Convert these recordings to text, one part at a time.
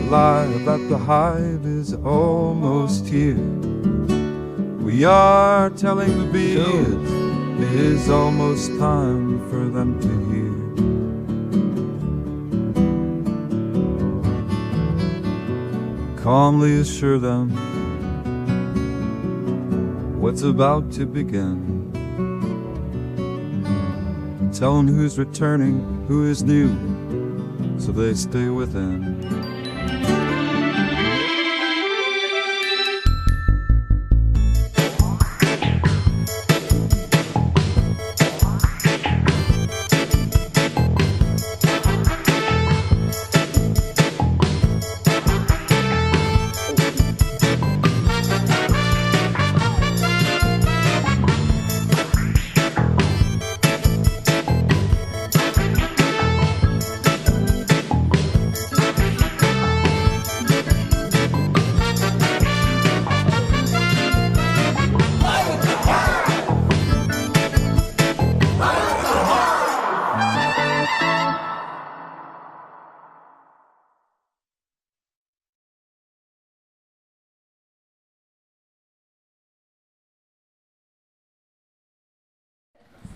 live at the Hive is almost here. We are telling the bees it is almost time for them to hear. Calmly assure them what's about to begin. Tell them who's returning, who is new, so they stay within.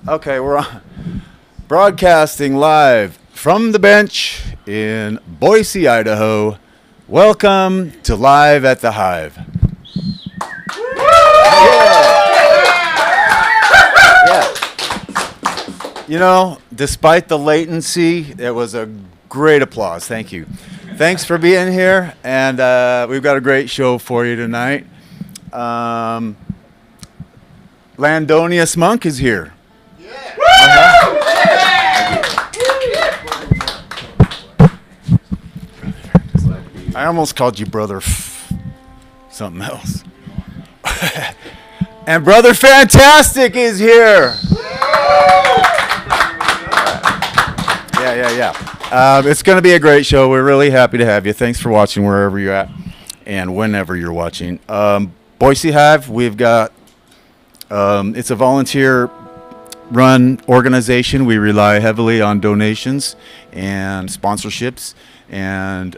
Okay, we're on, broadcasting live from the bench in Boise, Idaho. Welcome to Live at the Hive. Yeah. You know, despite the latency, it was a great applause. Thank you. Thanks for being here, and we've got a great show for you tonight. Landonious Monk is here. I almost called you Brother something else. And Brother Fantastic is here. Yeah. It's going to be a great show. We're really happy to have you. Thanks for watching wherever you're at and whenever you're watching. Boise Hive, we've got, it's a volunteer-run organization. We rely heavily on donations and sponsorships and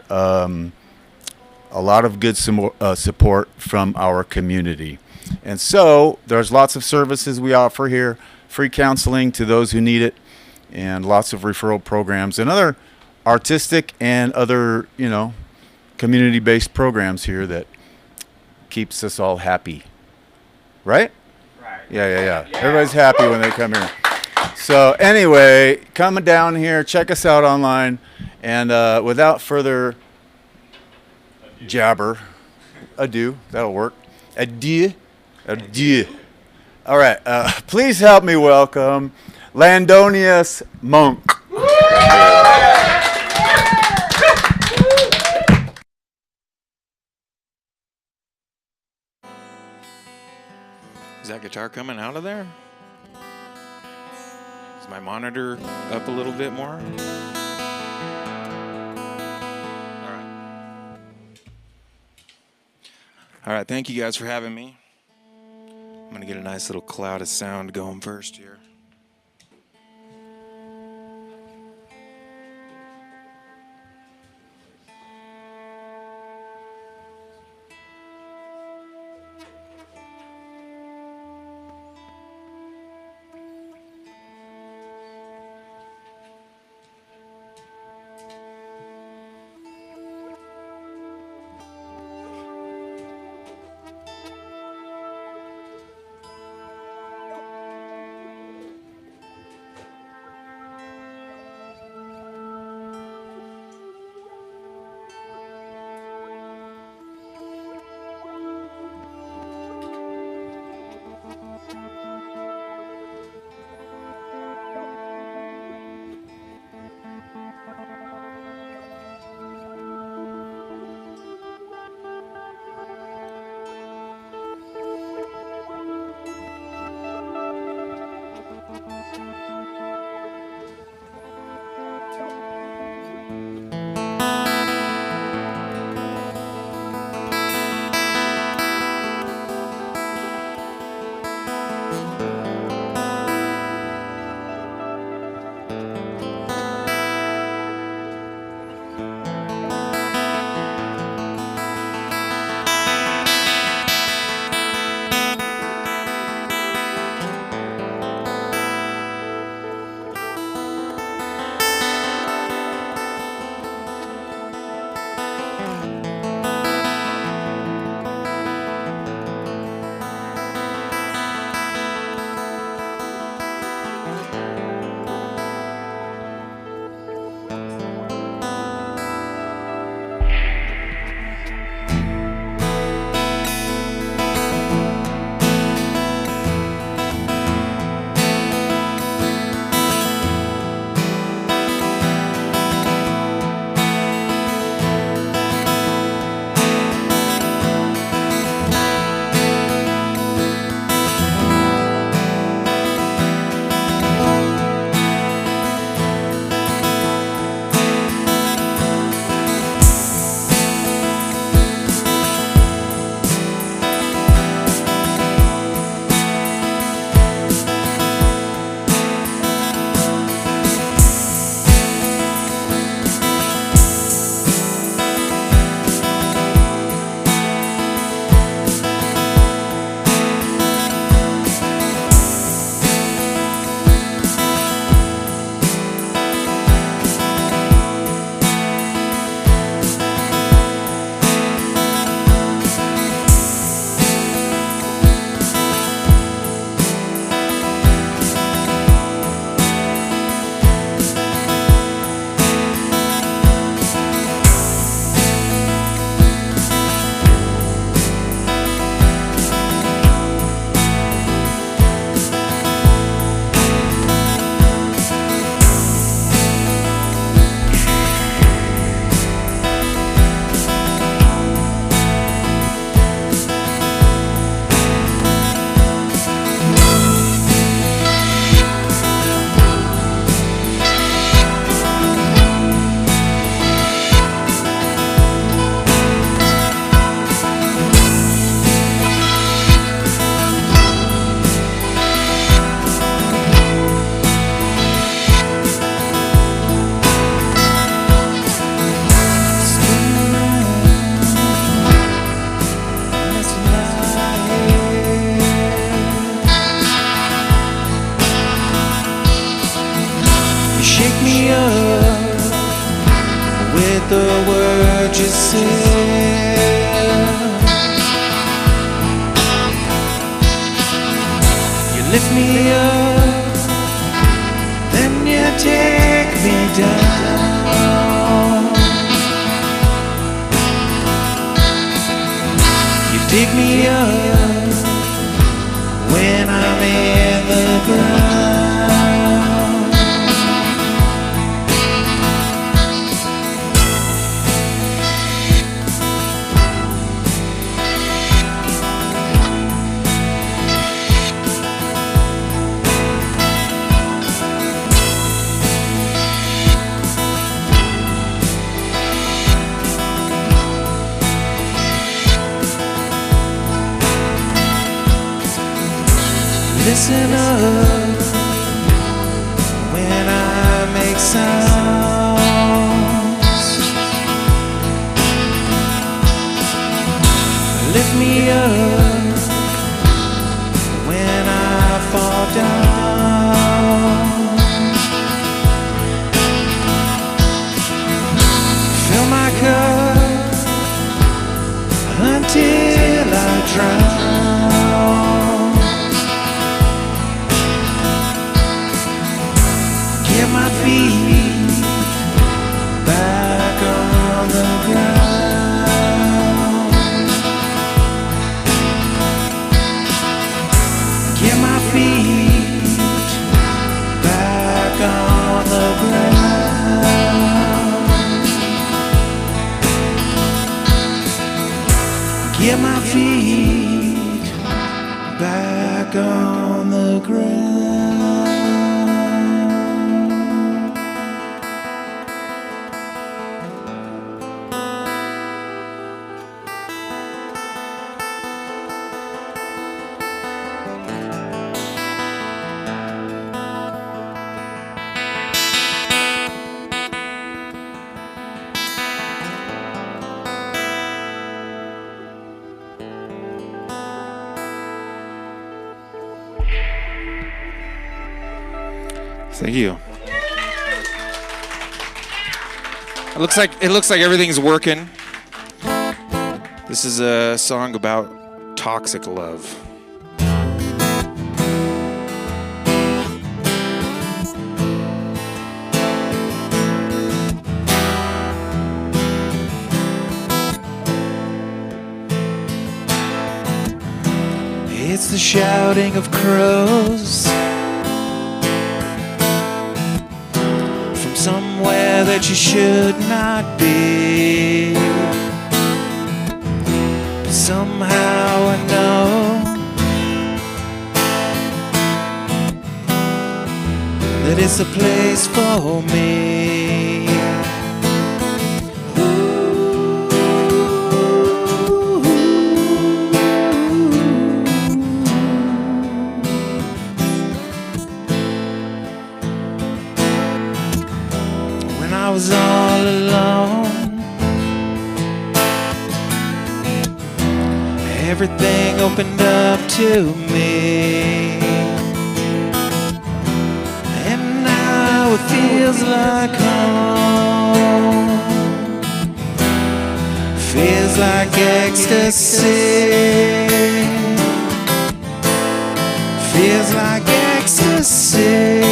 a lot of good support from our community. And so there's lots of services we offer here, free counseling to those who need it, and lots of referral programs and other artistic and other, community-based programs here that keeps us all happy. Right? Right. Yeah. Everybody's happy when they come here. So anyway, come down here, check us out online, and without further jabber, adieu, that'll work. Adieu. All right, please help me welcome Landonious Monk. Is that guitar coming out of there? Is my monitor up a little bit more? All right, thank you guys for having me. I'm going to get a nice little cloud of sound going first here. Pick me up when I'm in the ground. Listen up when I make sounds. Lift me up when I fall down. Fill my cup until I drown. Get my feet back on the ground. Get my feet back on the ground. Get my feet back on the ground. Thank you. It looks like everything's working. This is a song about toxic love. It's the shouting of crows somewhere that you should not be. But somehow I know that it's a place for me. I was all alone. Everything opened up to me, and now it feels like home. Feels like ecstasy. Feels like ecstasy.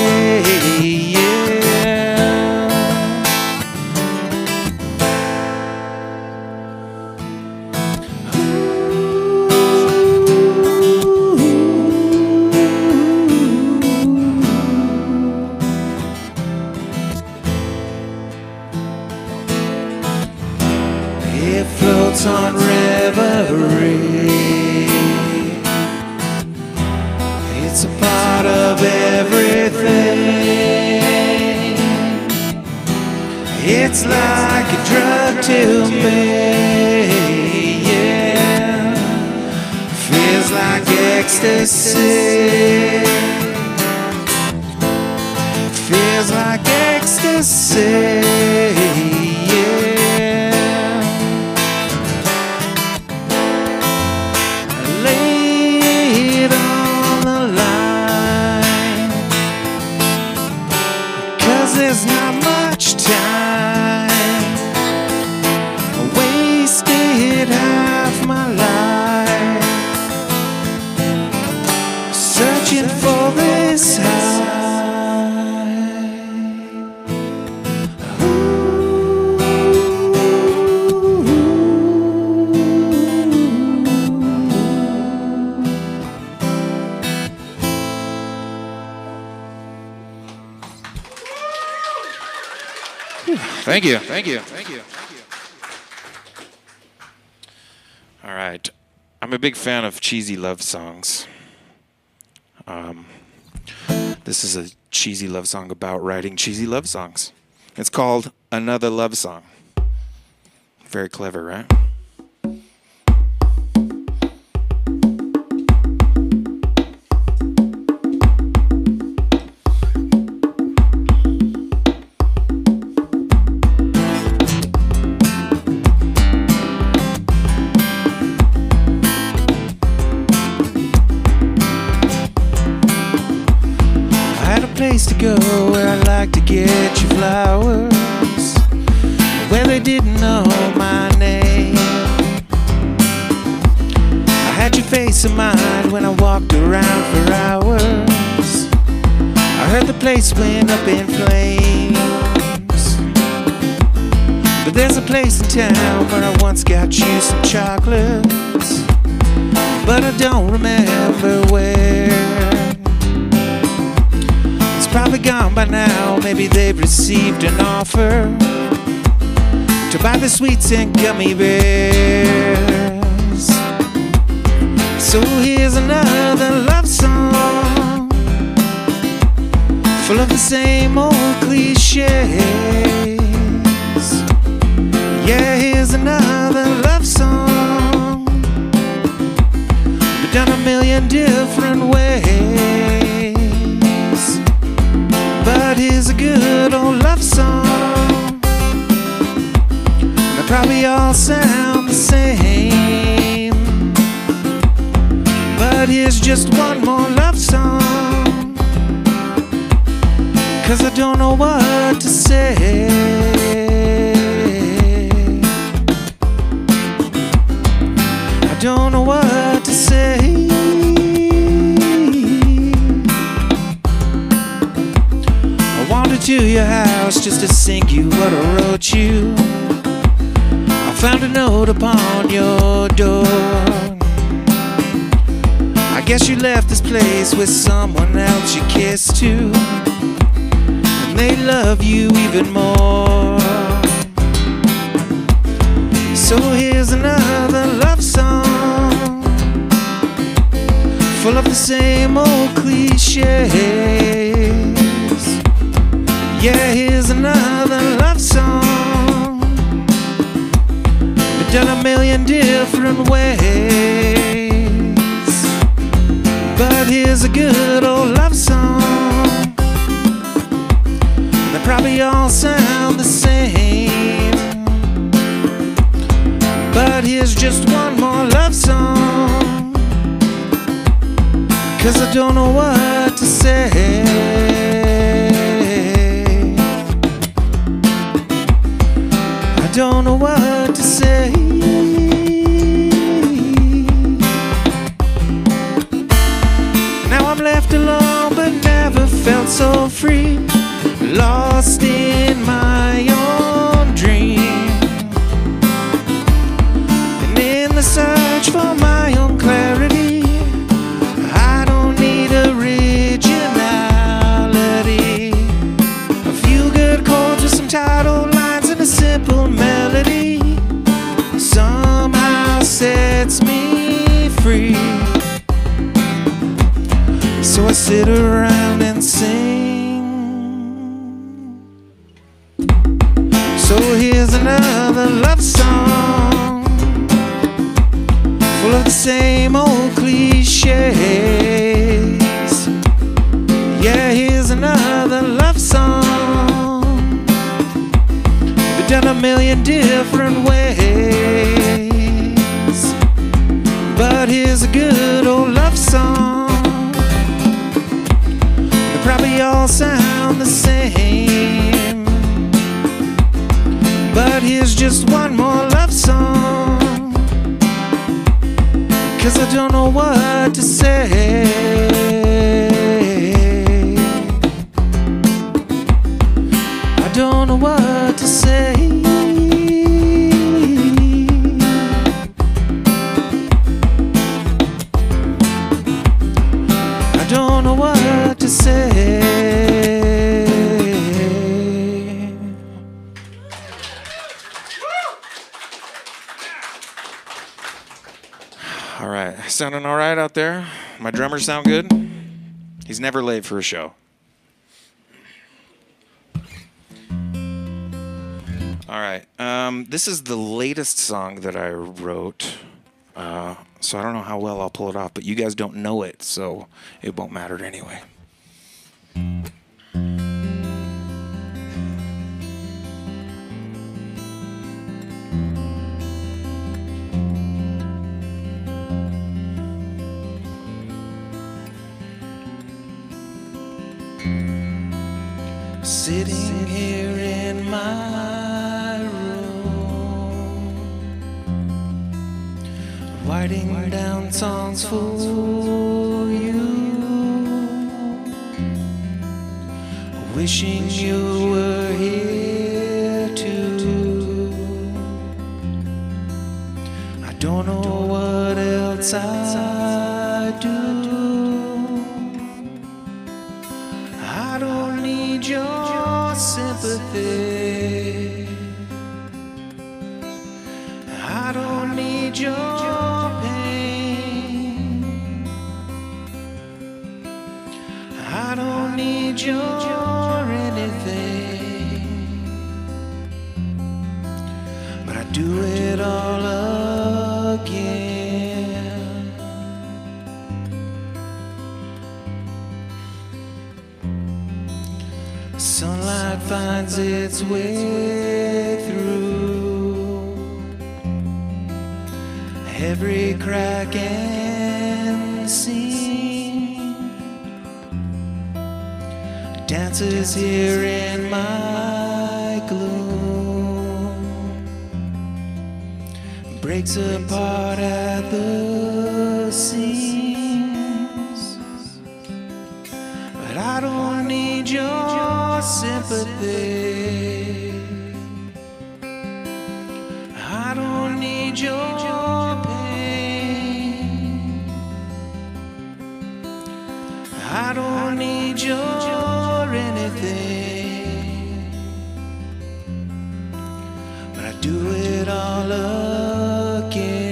It floats on reverie. It's a part of everything. It's like a drug to me. Yeah, feels like ecstasy. Feels like ecstasy. There's not much time. I wasted half my life searching for this high. Ooh. Thank you. Thank you. Thank you. All right. I'm a big fan of cheesy love songs. This is a cheesy love song about writing cheesy love songs. It's called Another Love Song. Very clever, right? Place to go where I like to get you flowers, where they didn't know my name. I had your face in mind when I walked around for hours. I heard the place went up in flames. But there's a place in town where I once got you some chocolates, but I don't remember where. Probably gone by now, maybe they've received an offer to buy the sweets and gummy bears. So here's another love song, full of the same old cliches. Yeah, here's another love song, but done a million different ways. But here's a good old love song. They probably all sound the same. But here's just one more love song, 'cause I don't know what to say. I don't know what to say. To your house just to sing you what I wrote you. I found a note upon your door. I guess you left this place with someone else you kissed too, and they love you even more. So here's another love song, full of the same old cliches. Yeah, here's another love song, but done a million different ways. But here's a good old love song. They probably all sound the same. But here's just one more love song, 'cause I don't know what to say. Don't know what to say. Now I'm left alone, but never felt so free, lost in my own dream, and in the search for my own clarity. I don't need originality, a few good chords with some title lines and a simple melody somehow sets me free. So I sit around and sing. So here's another love song, full of the same old cliches. Yeah, here's another love song, done a million different ways. But here's a good old love song. They probably all sound the same. But here's just one more love song, 'cause I don't know what to say. I don't know what to say. I don't know what to say. All right. Sounding all right out there? My drummers sound good? He's never late for a show. All right. This is the latest song that I wrote. So I don't know how well I'll pull it off, but you guys don't know it, so it won't matter anyway. Sitting here in my room, writing down songs for you, wishing you were here too. I don't know what else I do. I don't need your sympathy. I don't need your pain. I don't need your anything. But I do it all again. Sunlight finds its way through every crack and seam. Dances here in my gloom, breaks apart at the seams. But I don't need your sympathy. I don't need your pain. I don't need your anything. But I do it all again.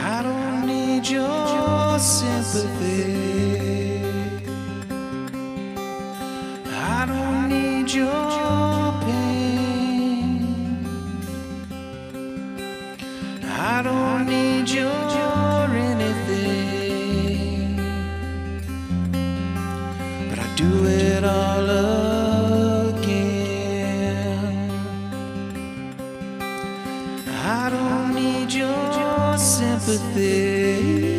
I don't need your sympathy. I don't need your pain. I don't need your anything. But I do it all again. I don't need your sympathy.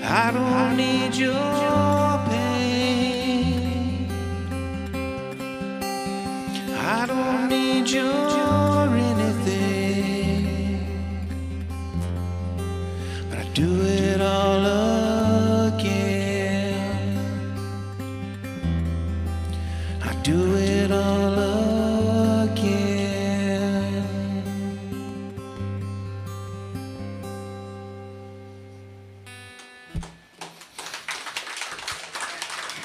I don't need your pain. I don't need your anything. But I do it all again. I do it all again.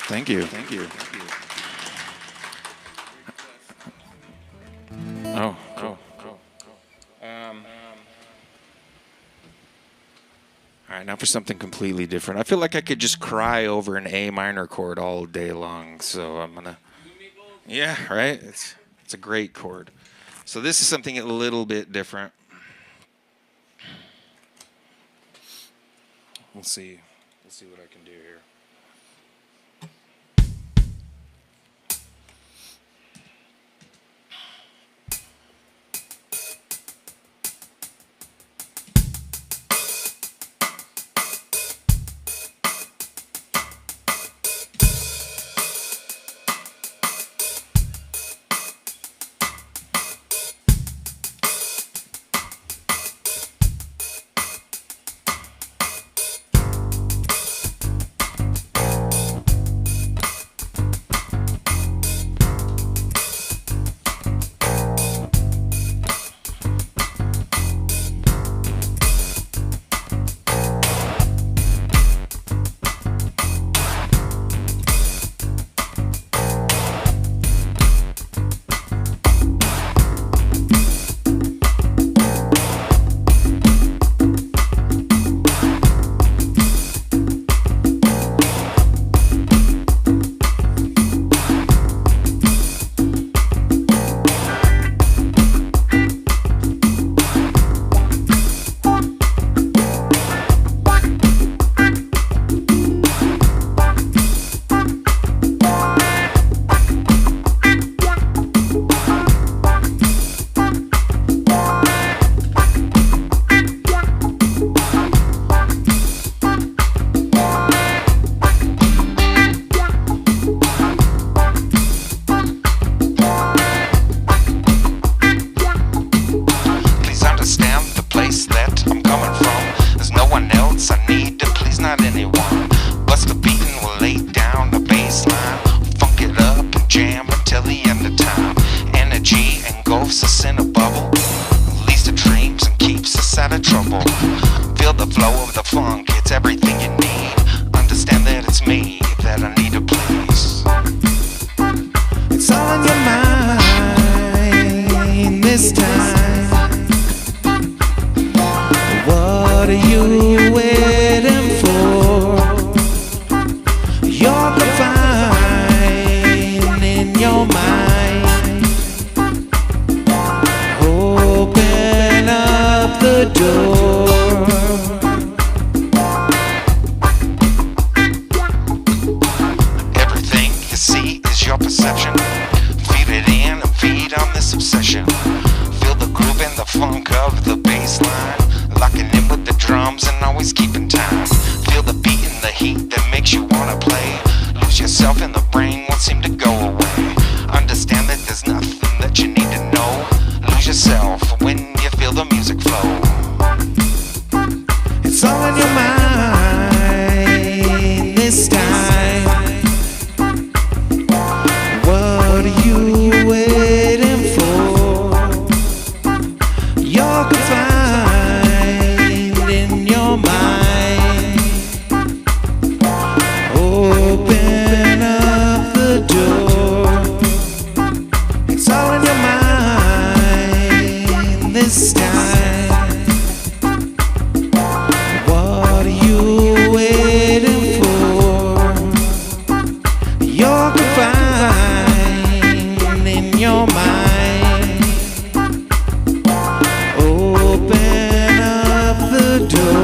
Thank you. Thank you. Oh, cool. All right, now for something completely different. I feel like I could just cry over an A minor chord all day long, so I'm gonna. Yeah, right. It's a great chord. So this is something a little bit different. We'll see. We'll see what I can do here. trouble. Feel the flow of the funk, it's everything you need. Understand that it's me that I need to please. It's all in your mind this time. What are you waiting for? You're confined in your mind. Open up the door. Everything you see is your perception. Feed it in and feed on this obsession. Feel the groove and the funk of the bass line. Locking in with the drums and always keeping time. Feel the beat and the heat that makes you wanna play. Lose yourself in the brain, won't seem to go away. Understand that there's nothing that you need to know. Lose yourself when you feel the music flow. It's all in your mind this time. What are you waiting for? You're confined in your mind. Open up the door. It's all in your mind this time. What are you waiting for? You're confined in your mind. Open up the door.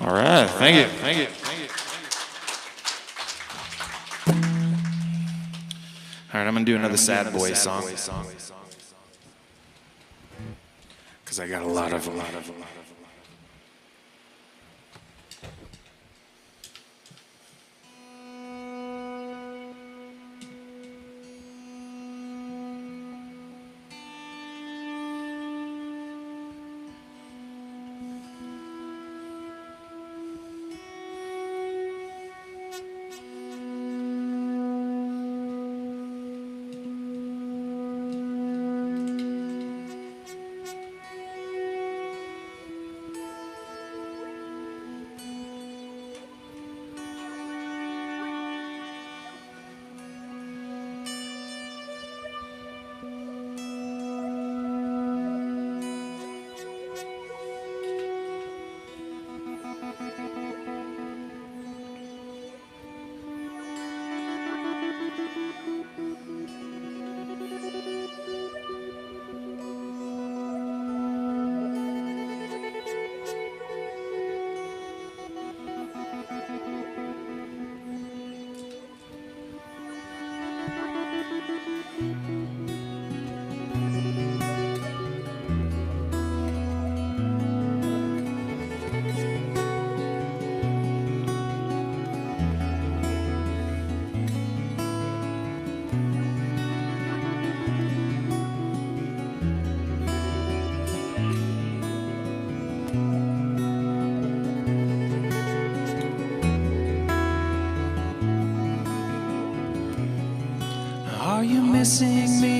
All right, thank you. All right, I'm gonna do another sad boy song. Because I got a lot of them. Are you missing me?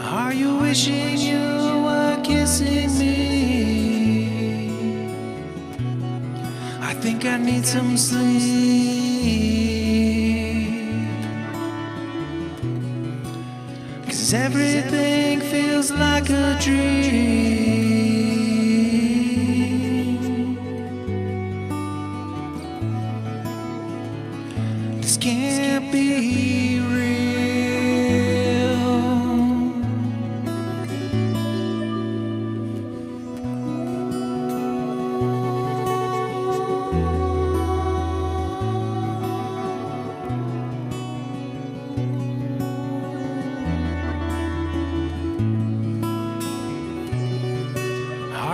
Are you wishing you were kissing me? I think I need some sleep, 'cause everything feels like a dream.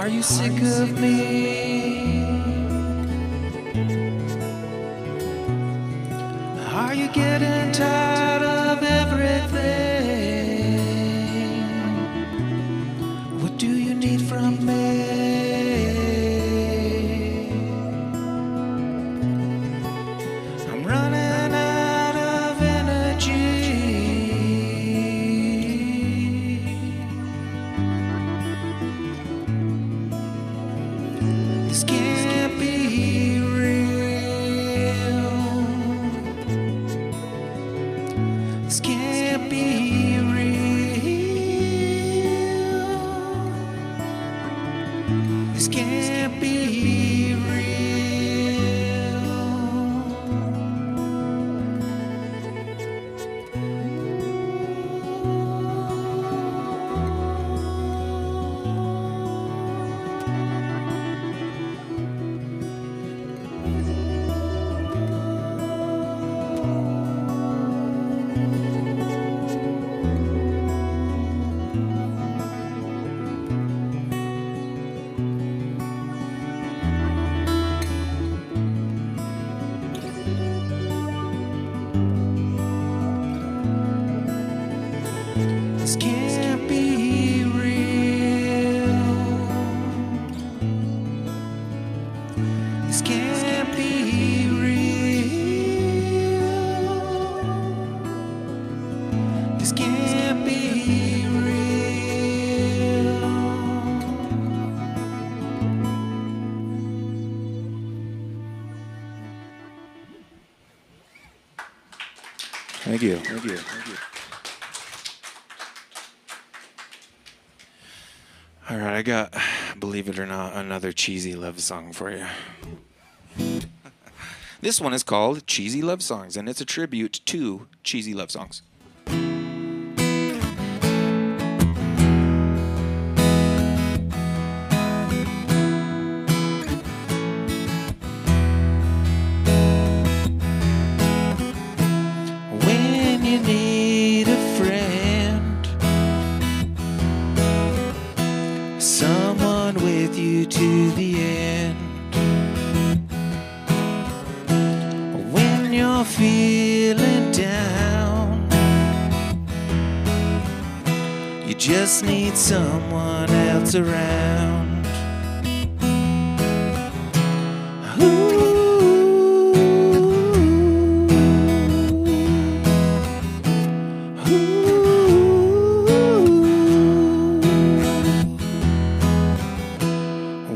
Are you sick of me? Are you getting tired of everything? What do you need from me? I'm running out of energy. This can't be real. This can't be real. This can't be real. This can't be real. This can't be real. This can't be real. Thank you. Thank you. Thank you. All right, I got, believe it or not, another cheesy love song for you. This one is called Cheesy Love Songs, and it's a tribute to cheesy love songs. When you need a friend, someone with you to the end. When you're feeling down, you just need someone else around.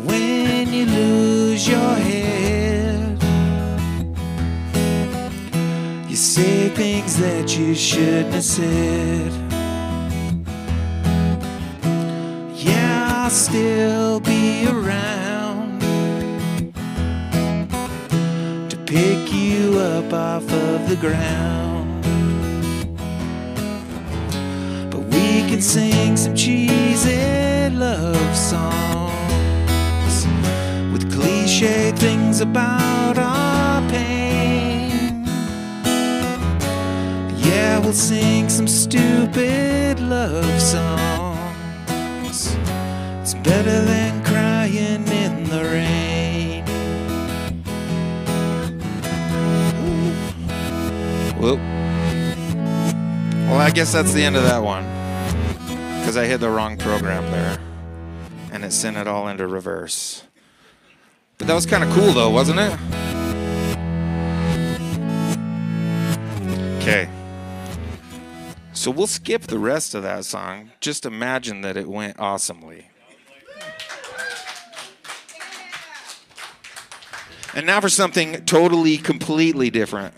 When you lose your head, you say things that you shouldn't have said. Yeah, I'll still be around to pick you up off of the ground. But we can sing some cheesy love songs with cliche things about our pain. Yeah, we'll sing some stupid love songs. It's better than crying in the rain. Whoop. Well, I guess that's the end of that one, because I hit the wrong program there, and it sent it all into reverse. But that was kind of cool, though, wasn't it? Okay. So we'll skip the rest of that song. Just imagine that it went awesomely. And now for something totally, completely different.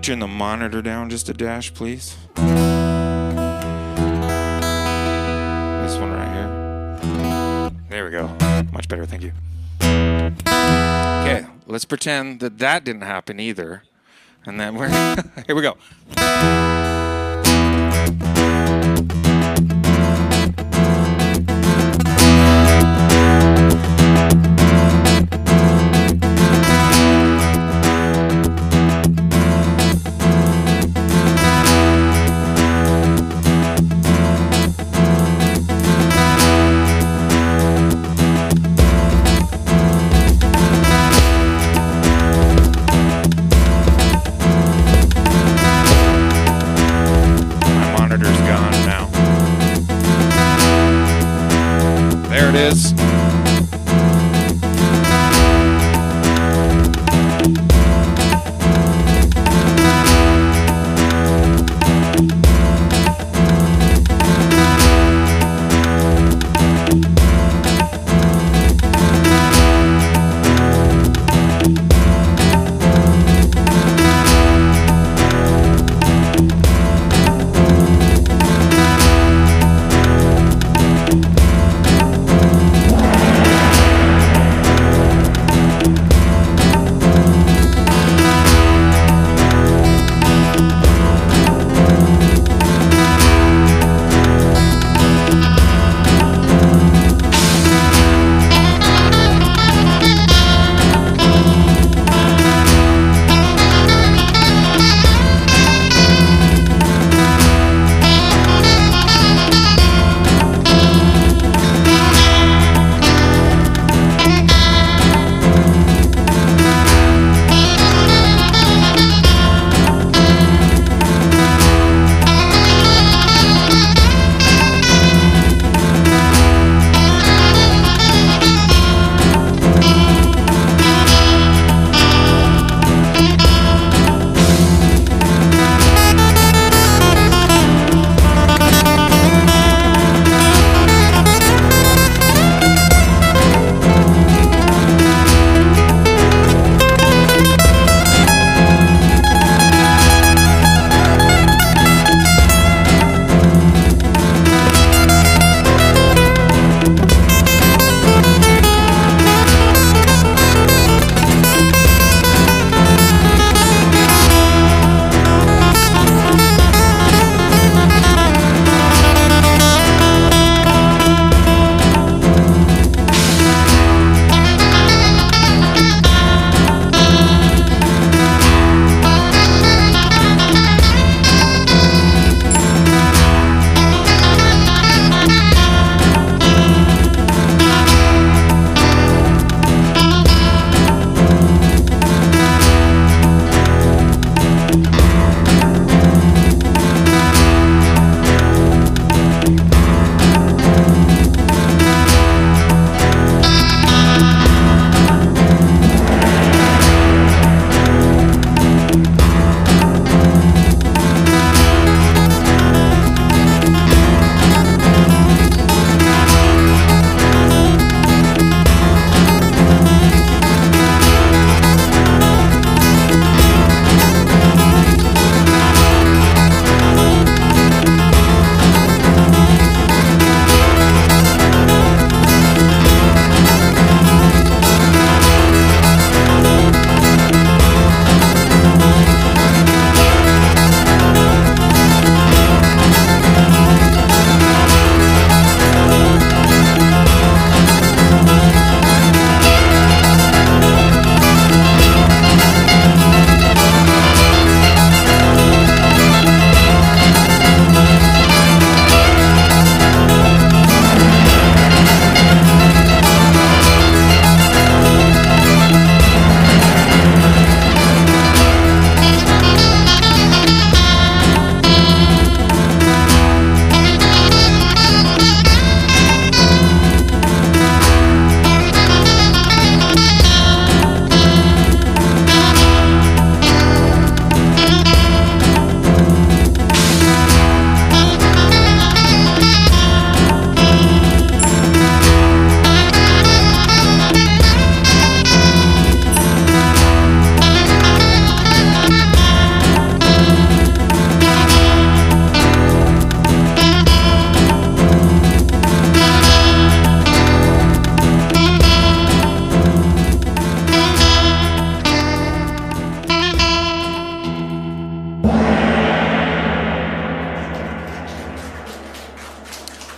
Turn the monitor down just a dash, please. This one right here. There we go. Much better, thank you. Okay, let's pretend that that didn't happen either. And then we're here we go. it is.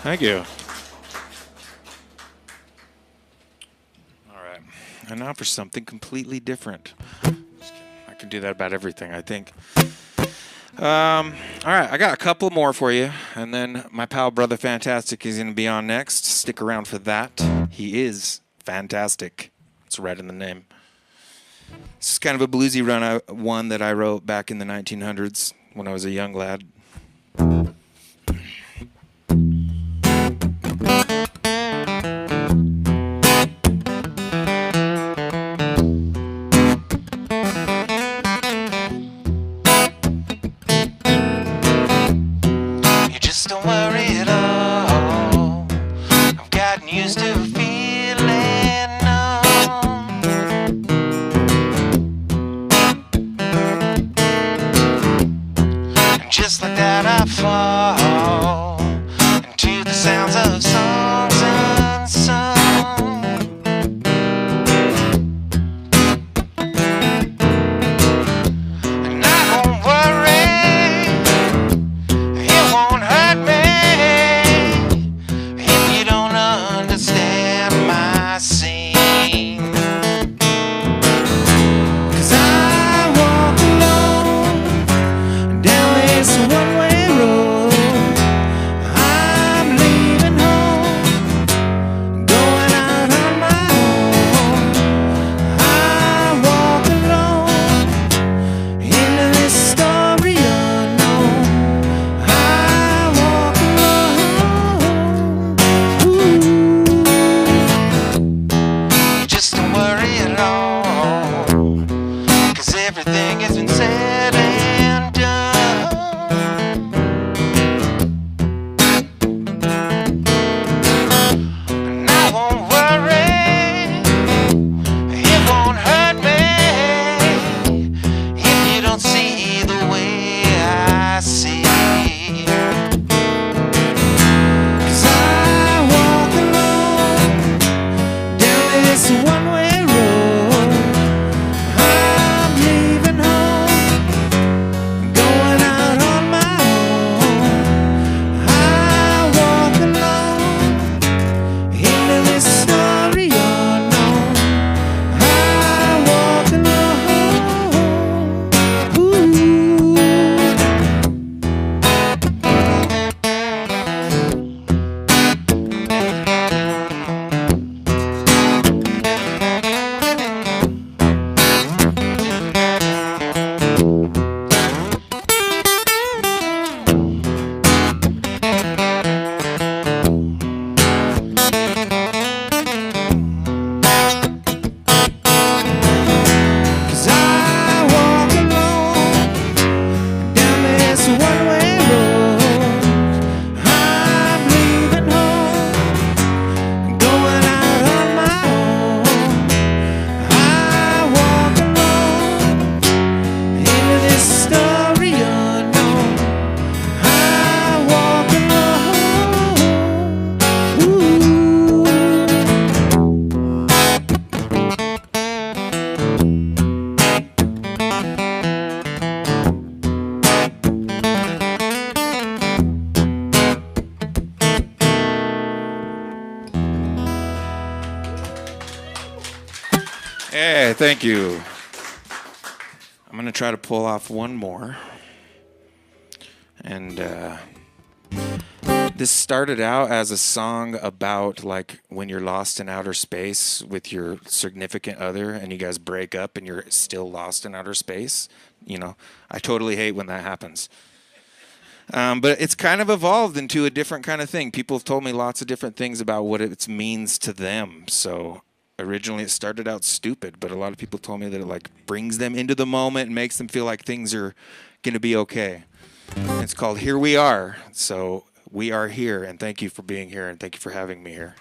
Thank you. All right. And now for something completely different. I can do that about everything, I think. All right. I got a couple more for you. And then my pal, Brother Fantastic, is going to be on next. Stick around for that. He is fantastic. It's right in the name. This is kind of a bluesy one that I wrote back in the 1900s when I was a young lad. sounds of songs unsung. And I won't worry, it won't hurt me if you don't understand my scene. 'Cause I walk alone down this one-way road. I'm leaving home, going out on my own. I walk alone into this story unknown. I walk alone. Ooh. Just don't worry at all, 'cause everything has been said and done. And I won't worry, it won't hurt me if you don't see the way I see. 'Cause I walk alone down this one-way road. I'm leaving home, going out on my own. I walk alone into this story unknown. I walk alone. Ooh. Cause I walk alone down this one-way road. I'm leaving home, going out on my own. I walk alone into this story unknown. I walk alone. Ooh. Hey, thank you. I'm going to try to pull off one more. And this started out as a song about like when you're lost in outer space with your significant other and you guys break up and you're still lost in outer space. You know, I totally hate when that happens. But it's kind of evolved into a different kind of thing. People have told me lots of different things about what it means to them. So originally it started out stupid, but a lot of people told me that it like brings them into the moment and makes them feel like things are going to be okay. And it's called Here We Are. So we are here, and thank you for being here, and thank you for having me here.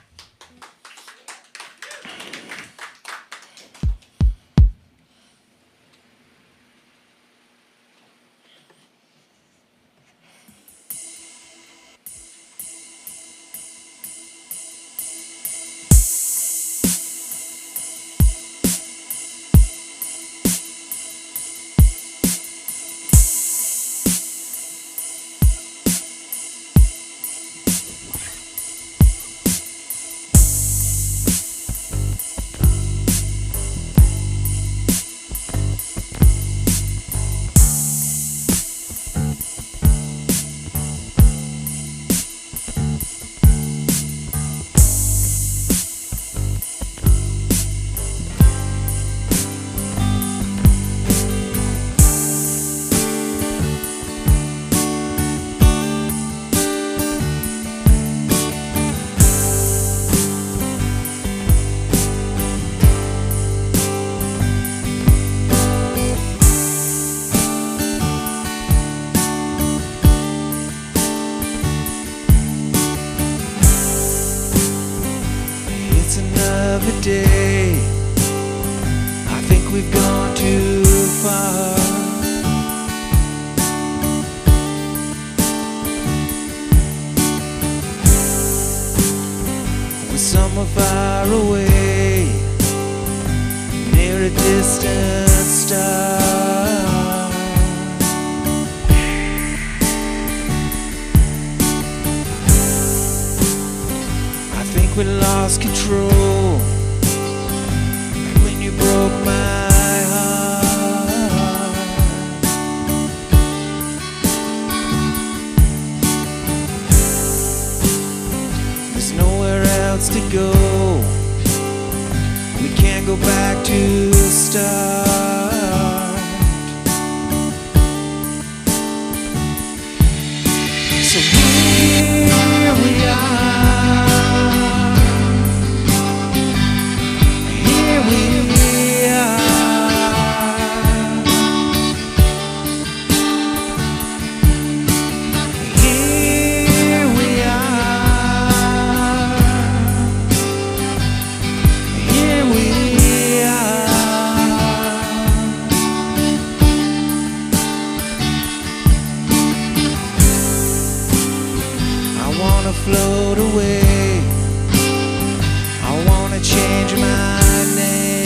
Another day, I think we've gone too far. with someone far away, near a distant star. I think we lost control when you broke my heart. There's nowhere else to go. We can't go back to the start. So here we are. Here we are. Here we are. Here we are. I wanna float away. I wanna change my name.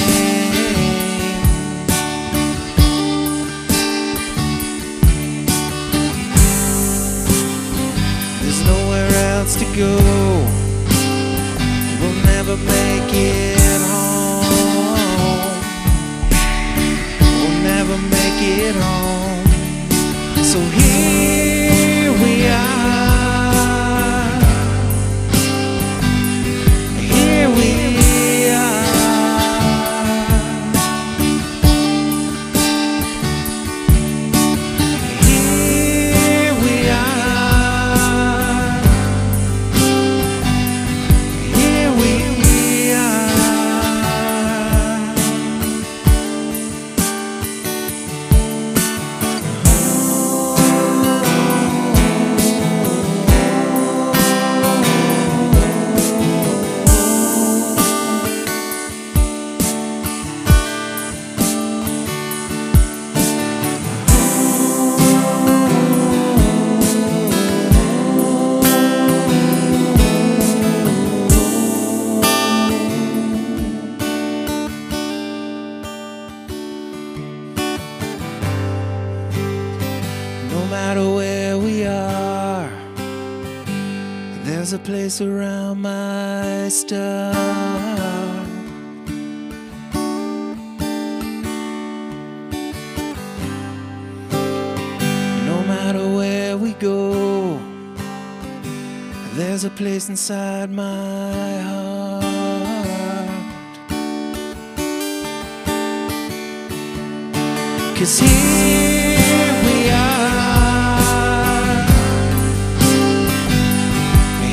There's nowhere else to go. We'll never make it home. We'll never make it home. So here we are. Here we are. Here we are. Here we No matter where we are, there's a place around my star. No matter where we go, there's a place inside my heart. 'Cause here we are.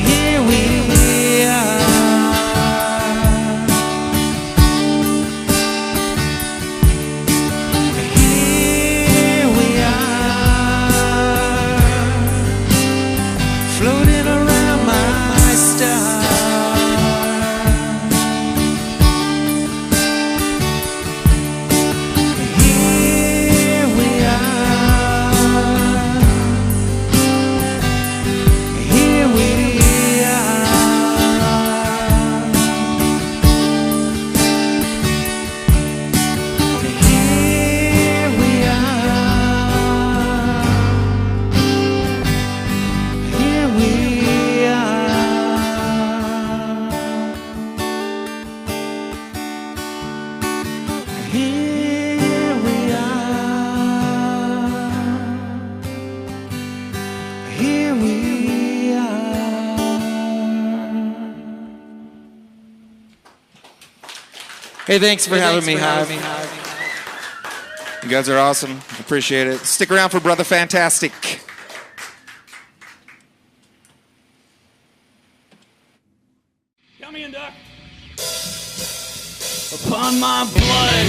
Here we are. Here we are. Floating around my star. Here we are. Here we are. Here we are. Here we are. Here we are. Here we are. Hey, thanks for having me, Hive. You guys are awesome. Appreciate it. Stick around for Brother Fantastic. Come in, Doc. Upon my blood.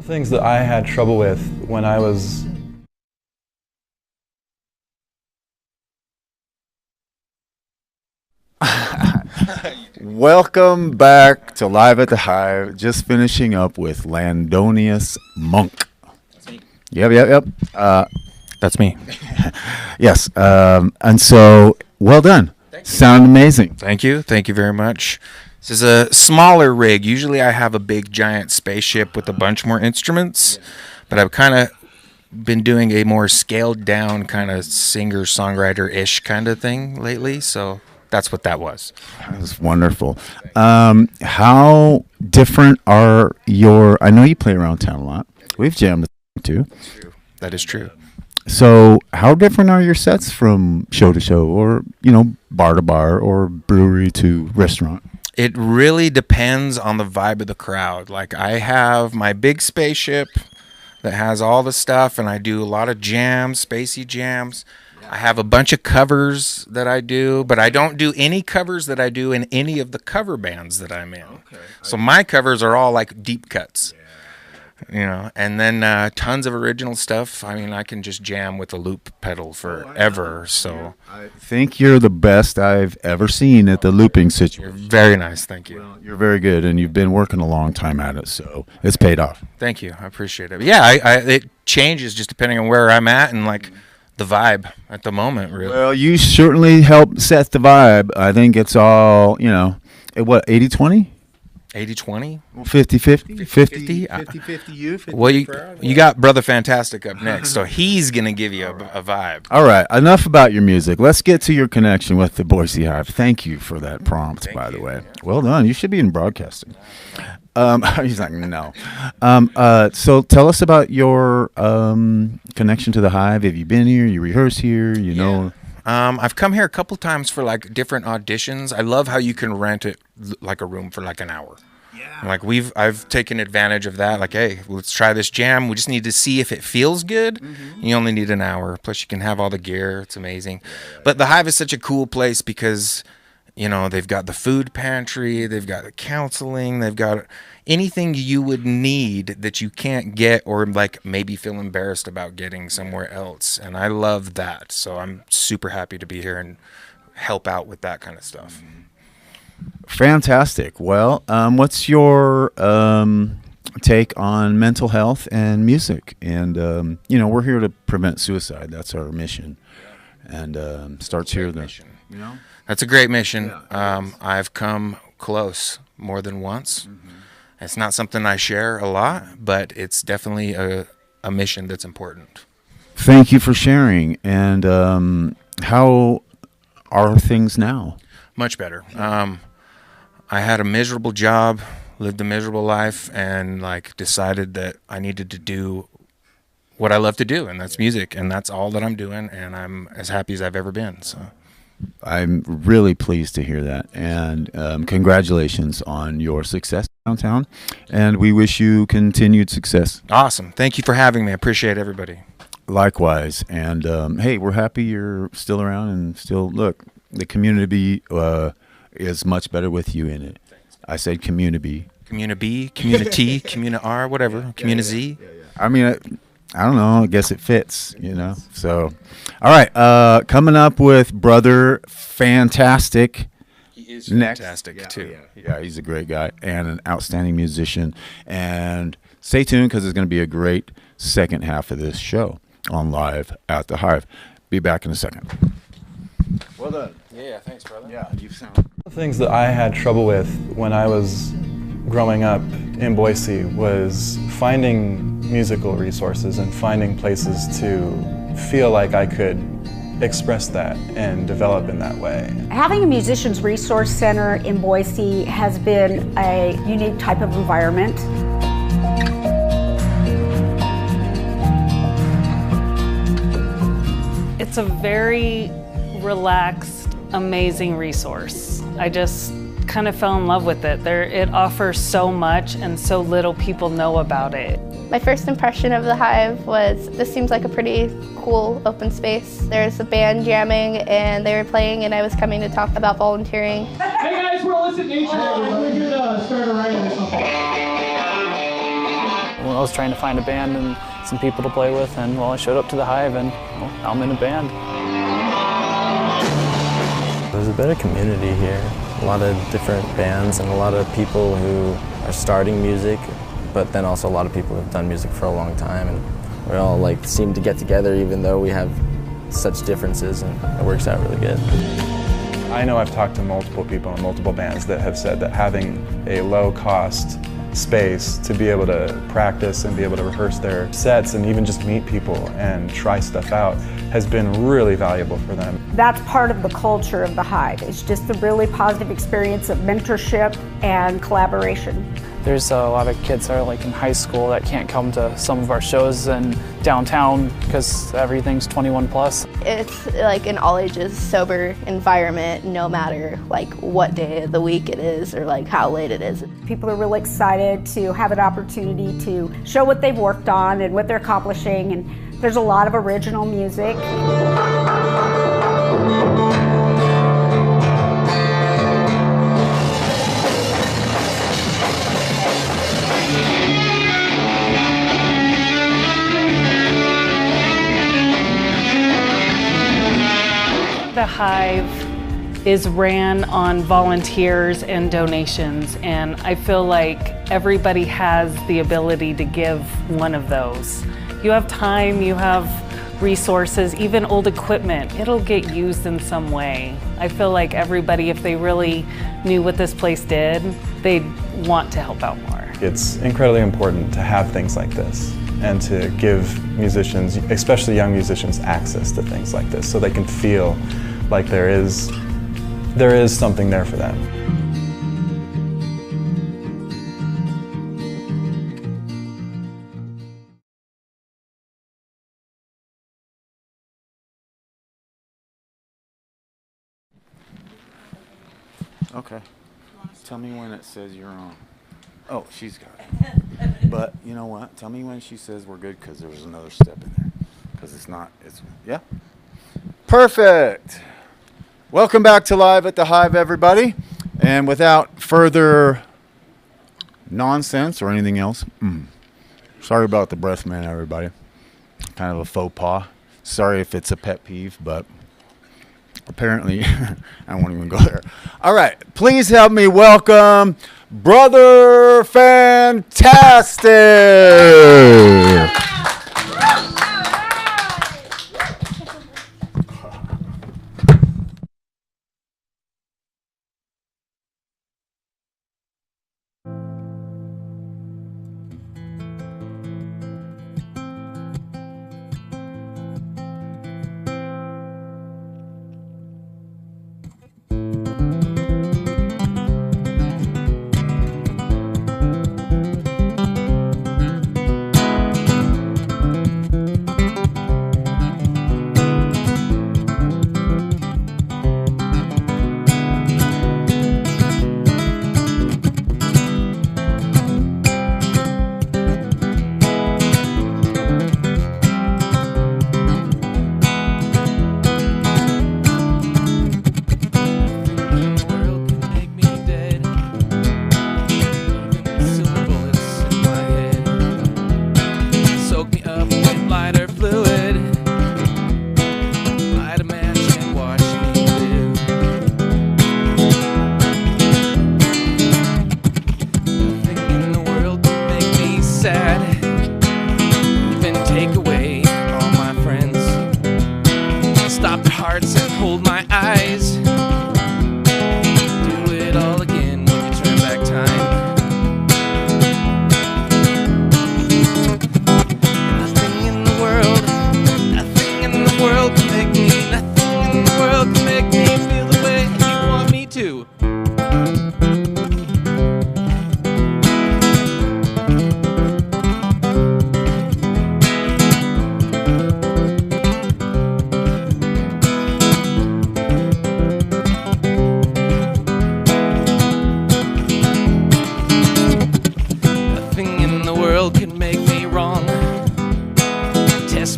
Things that I had trouble with when I was Welcome back to Live at the Hive. Just finishing up with Landonious Monk. Yep. That's me. Yes. And so, well done. Sound amazing. Thank you very much. This is a smaller rig. Usually I have a big giant spaceship with a bunch more instruments, but I've kind of been doing a more scaled down kind of singer-songwriter-ish kind of thing lately, so that's what that was. That was wonderful. How different are your... I know you play around town a lot. We've jammed too. That is true. So how different are your sets from show to show, or, bar to bar, or brewery to restaurant? It really depends on the vibe of the crowd. Like, I have my big spaceship that has all the stuff, and I do a lot of jams, spacey jams. I have a bunch of covers that I do, but I don't do any covers that I do in any of the cover bands that I'm in. Okay. So my covers are all like deep cuts. And then tons of original stuff. I mean, I can just jam with a loop pedal forever. So I think you're the best I've ever seen at the looping situation. You're very nice, thank you. Well, you're very good, and you've been working a long time at it, so it's paid off. Thank you, I appreciate it. Yeah, it changes just depending on where I'm at and like the vibe at the moment. Really. Well, you certainly help set the vibe. I think it's all 80-20. 80-20? 50-50? 50-50 you, 50 well, you got Brother Fantastic up next, so he's going to give you a vibe. All right, enough about your music. Let's get to your connection with the Boise Hive. Thank you for that prompt, by the way. Well done. You should be in broadcasting. He's like, no. So tell us about your connection to the Hive. Have you been here? You rehearse here? You know? I've come here a couple times for like different auditions. I love how you can rent it like a room for like an hour. Yeah. Like I've taken advantage of that. Like, hey, let's try this jam. We just need to see if it feels good. Mm-hmm. You only need an hour. Plus, you can have all the gear. It's amazing. Yeah. But the Hive is such a cool place because, they've got the food pantry, they've got the counseling, they've got anything you would need that you can't get or like maybe feel embarrassed about getting somewhere else. And I love that. So I'm super happy to be here and help out with that kind of stuff. Fantastic. Well, what's your take on mental health and music? And, we're here to prevent suicide. That's our mission. And starts here. That's a great mission. I've come close more than once. Mm-hmm. It's not something I share a lot, but it's definitely a mission that's important. Thank you for sharing. And how are things now? Much better. I had a miserable job, lived a miserable life, and decided that I needed to do what I love to do, and that's music, and that's all that I'm doing, and I'm as happy as I've ever been. So I'm really pleased to hear that, and congratulations on your success downtown, and we wish you continued success. Awesome. Thank you for having me. I appreciate everybody. Likewise. And hey, we're happy you're still around and still, look, the community is much better with you in it. I said community. Community, community, community-R, whatever, community. I mean, I don't know. I guess it fits, So, all right. Coming up with Brother Fantastic. He is fantastic, too. Yeah, he's a great guy and an outstanding musician. And stay tuned because it's going to be a great second half of this show on Live at the Hive. Be back in a second. Well done. Yeah, thanks, brother. Yeah, you sound. One of the things that I had trouble with when I was growing up in Boise was finding musical resources and finding places to feel like I could express that and develop in that way. Having a musician's resource center in Boise has been a unique type of environment. It's a very relaxed, amazing resource. I just kind of fell in love with it. It offers so much and so little people know about it. My first impression of the Hive was this seems like a pretty cool open space. There's a band jamming and they were playing and I was coming to talk about volunteering. Hey guys, we're Illicit Nature. We're going to start a riot or something. I was trying to find a band and some people to play with, and well, I showed up to the Hive, and well, now I'm in a band. There's a better community here. A lot of different bands and a lot of people who are starting music, but then also a lot of people who have done music for a long time, and we all like seem to get together even though we have such differences, and it works out really good. I know I've talked to multiple people in multiple bands that have said that having a low-cost space to be able to practice and be able to rehearse their sets and even just meet people and try stuff out has been really valuable for them. That's part of the culture of the Hive. It's just a really positive experience of mentorship and collaboration. There's a lot of kids that are like in high school that can't come to some of our shows in downtown because everything's 21 plus. It's like an all ages sober environment, no matter like what day of the week it is or like how late it is. People are really excited to have an opportunity to show what they've worked on and what they're accomplishing, and there's a lot of original music. The Hive is ran on volunteers and donations, and I feel like everybody has the ability to give one of those. You have time, you have resources, even old equipment, it'll get used in some way. I feel like everybody, if they really knew what this place did, they'd want to help out more. It's incredibly important to have things like this and to give musicians, especially young musicians, access to things like this so they can feel like there is something there for them. Okay. Tell me when it says you're on. Oh, she's got it. But you know what? Tell me when she says we're good, because there was another step in there. Because it's, yeah? Perfect. Welcome back to Live at the Hive, everybody. And without further nonsense or anything else, sorry about the breath, man, everybody. Kind of a faux pas. Sorry if it's a pet peeve, but apparently I won't even go there. All right, please help me welcome Brother Fantastic.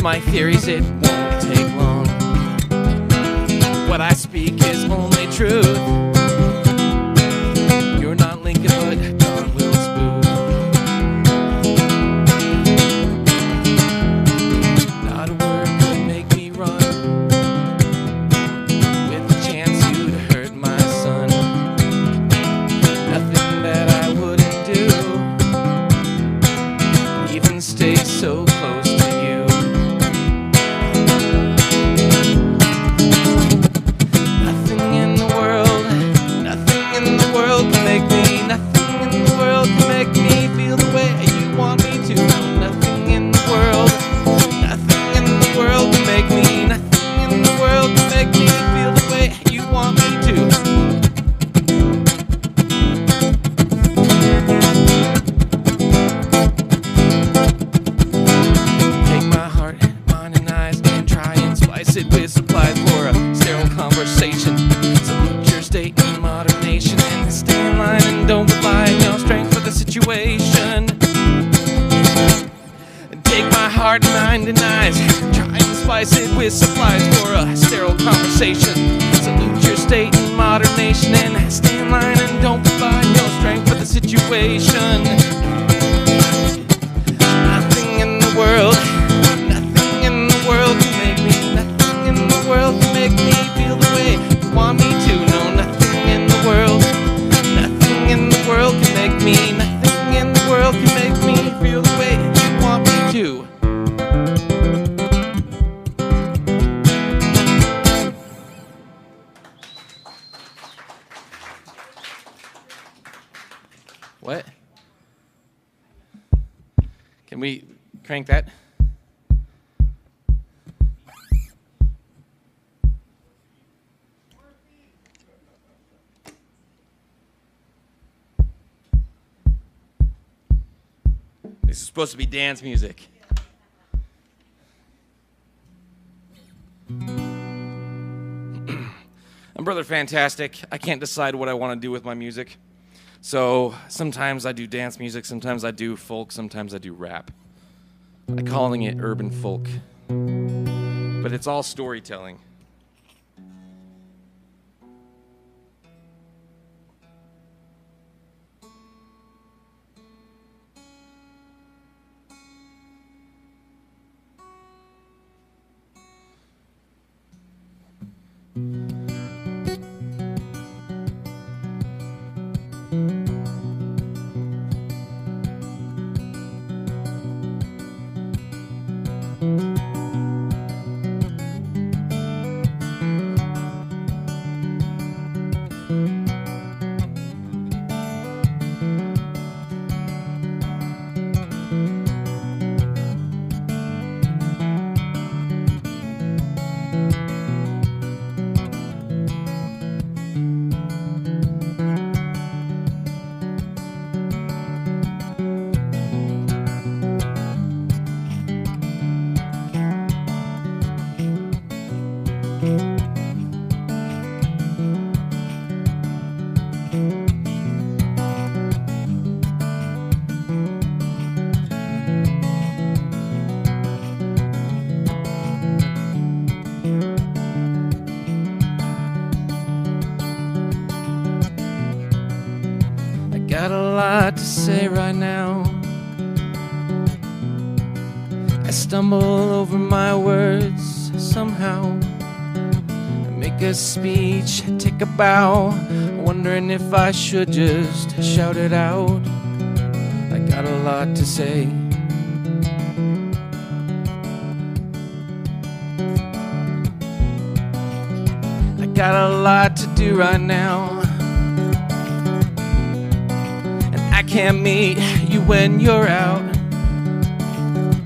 My theories, it won't take long. What I speak is only truth. You're not Lincoln, but John Wilkes Booth. it with supplies for a sterile conversation. Salute your state and modern nation, and stay in line and don't rely on your strength for the situation. Take my heart, mind, and eyes, try and spice it with supplies for a sterile conversation. Salute your state and modern nation, and stay in line and don't rely on your strength for the situation. Nothing in the world can make me, nothing in the world can make me feel the way you want me to. No, nothing in the world can make me, nothing in the world can make me feel the way you want me to. What? Can we crank that? This is supposed to be dance music. I'm Brother Fantastic. I can't decide what I want to do with my music. So sometimes I do dance music, sometimes I do folk, sometimes I do rap. I'm calling it urban folk. But it's all storytelling. Got a lot to say right now. I stumble over my words somehow. I make a speech, take a bow, wondering if I should just shout it out. I got a lot to say. I got a lot to do right now. I can't meet you when you're out.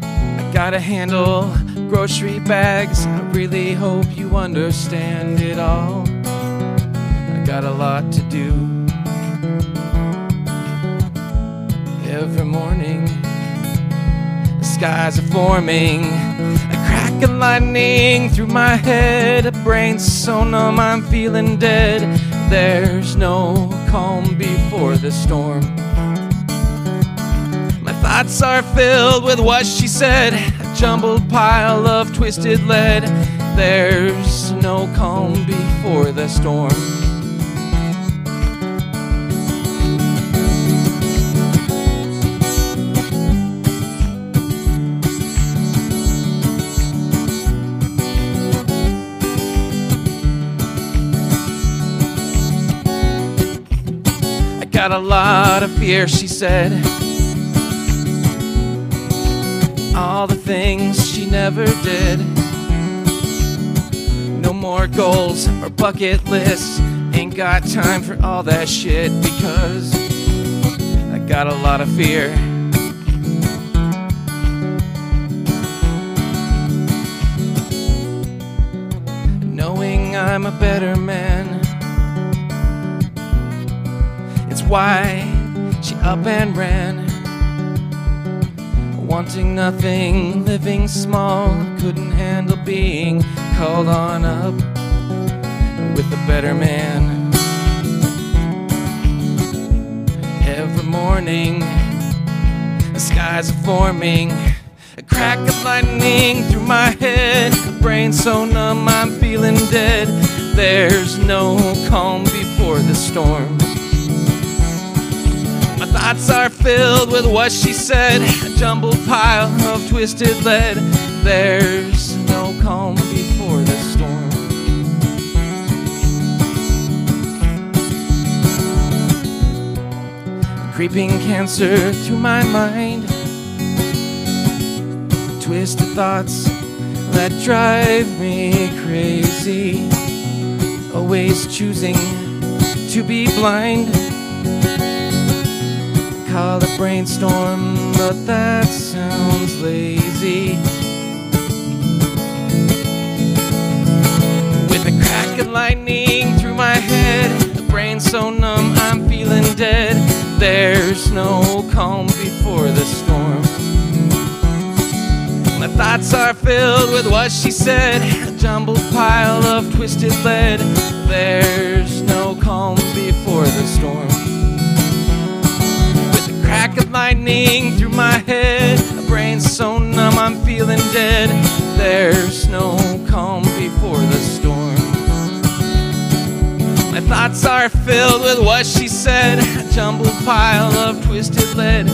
I gotta handle grocery bags. I really hope you understand it all. I got a lot to do. Every morning, the skies are forming, a crack of lightning through my head. A brain so numb I'm feeling dead. There's no calm before the storm. Thoughts are filled with what she said, a jumbled pile of twisted lead. There's no calm before the storm. I got a lot of fear, she said. All the things she never did. No more goals or bucket lists. Ain't got time for all that shit because I got a lot of fear. Knowing I'm a better man, it's why she up and ran. Wanting nothing, living small, couldn't handle being called on up with a better man. Every morning, the skies are forming, a crack of lightning through my head, brain so numb I'm feeling dead. There's no calm before the storm. My thoughts are filled with what she said, a jumbled pile of twisted lead. There's no calm before the storm. Creeping cancer through my mind, twisted thoughts that drive me crazy, always choosing to be blind. Call it brainstorm, but that sounds lazy. With a crack of lightning through my head, the brain so numb I'm feeling dead. There's no calm before the storm. My thoughts are filled with what she said, a jumbled pile of twisted lead. There's no calm before the storm. With a crack of lightning through my head, a brain so numb I'm feeling dead. There's no calm before the storm. My thoughts are filled with what she said, a jumbled pile of twisted lead.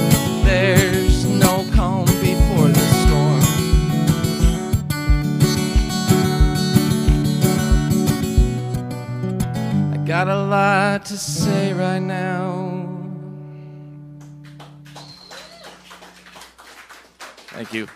There's no calm before the storm. I got a lot to say right now. Thank you.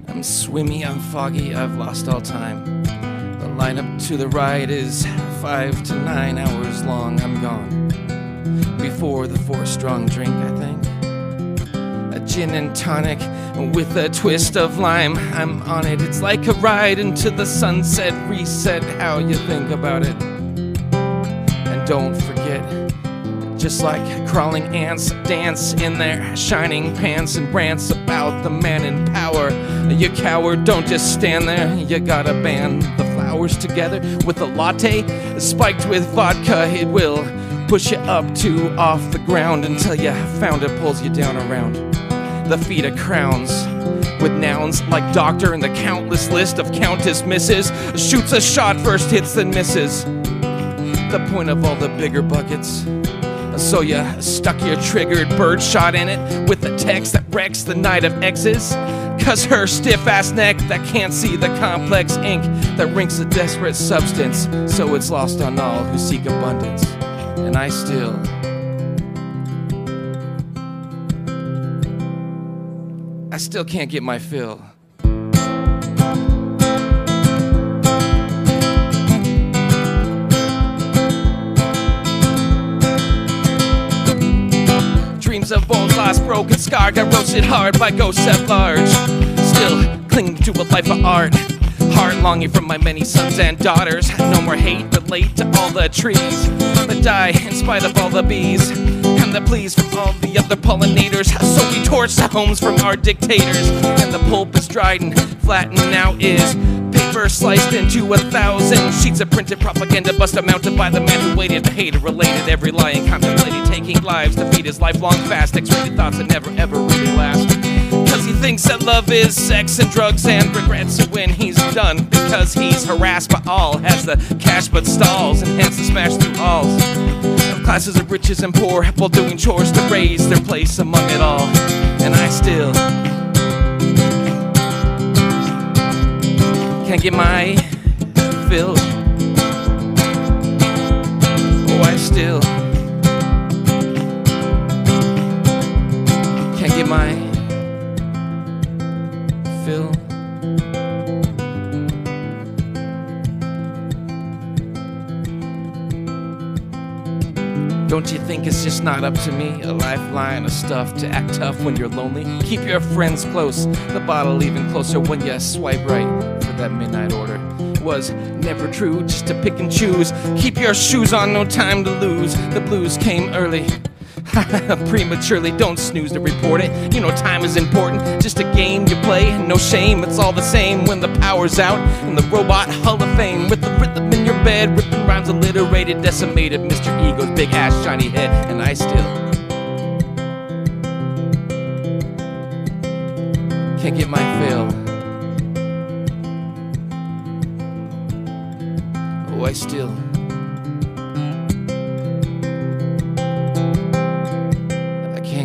I'm swimmy, I'm foggy, I've lost all time. The lineup to the right is 5 to 9 hours long, I'm gone. Before the 4-strong drink, I think. A gin and tonic with a twist of lime. I'm on it, it's like a ride into the sunset. Reset how you think about it. And don't forget, just like crawling ants, dance in their shining pants and rants about the man in power. You coward, don't just stand there. You gotta band the flowers together with a latte spiked with vodka. It will push you up to off the ground until you found it pulls you down around the feet of crowns. With nouns like doctor and the countless list of countess misses. Shoots a shot, first hits then misses. The point of all the bigger buckets. So you stuck your triggered birdshot in it with the text that wrecks the night of exes. Cause her stiff-ass neck that can't see the complex ink that rinks a desperate substance. So it's lost on all who seek abundance. And I still can't get my fill. Dreams of bones lost, broken, scarred, got roasted hard by ghosts at large. Still clinging to a life of art. Heart longing for my many sons and daughters. No more hate, relate to all the trees that die in spite of all the bees and the pleas from all the other pollinators. So we torch the homes from our dictators, and the pulp is dried and flattened now is paper sliced into 1,000 sheets of printed propaganda bust mounted by the man who waited, hated, related every lie and contemplated taking lives to feed his lifelong fast. X-rated thoughts that never ever really last. Cause he thinks that love is sex and drugs and regrets it when he's done. Because he's harassed by all, has the cash but stalls, and hence the smash through halls of classes of riches and poor while doing chores to raise their place among it all. And I still can't get my fill. Oh, I still can't get my fill. Don't you think it's just not up to me? A lifeline of stuff to act tough when you're lonely. Keep your friends close, the bottle even closer when you swipe right for that midnight order. Was never true, just to pick and choose. Keep your shoes on, no time to lose. The blues came early. Prematurely, don't snooze to report it. You know time is important, just a game you play. No shame, it's all the same when the power's out in the robot hall of fame. With the rhythm in your bed, ripping rhymes alliterated, decimated Mr. Ego's big ass shiny head. And I still can't get my fill. Oh, I still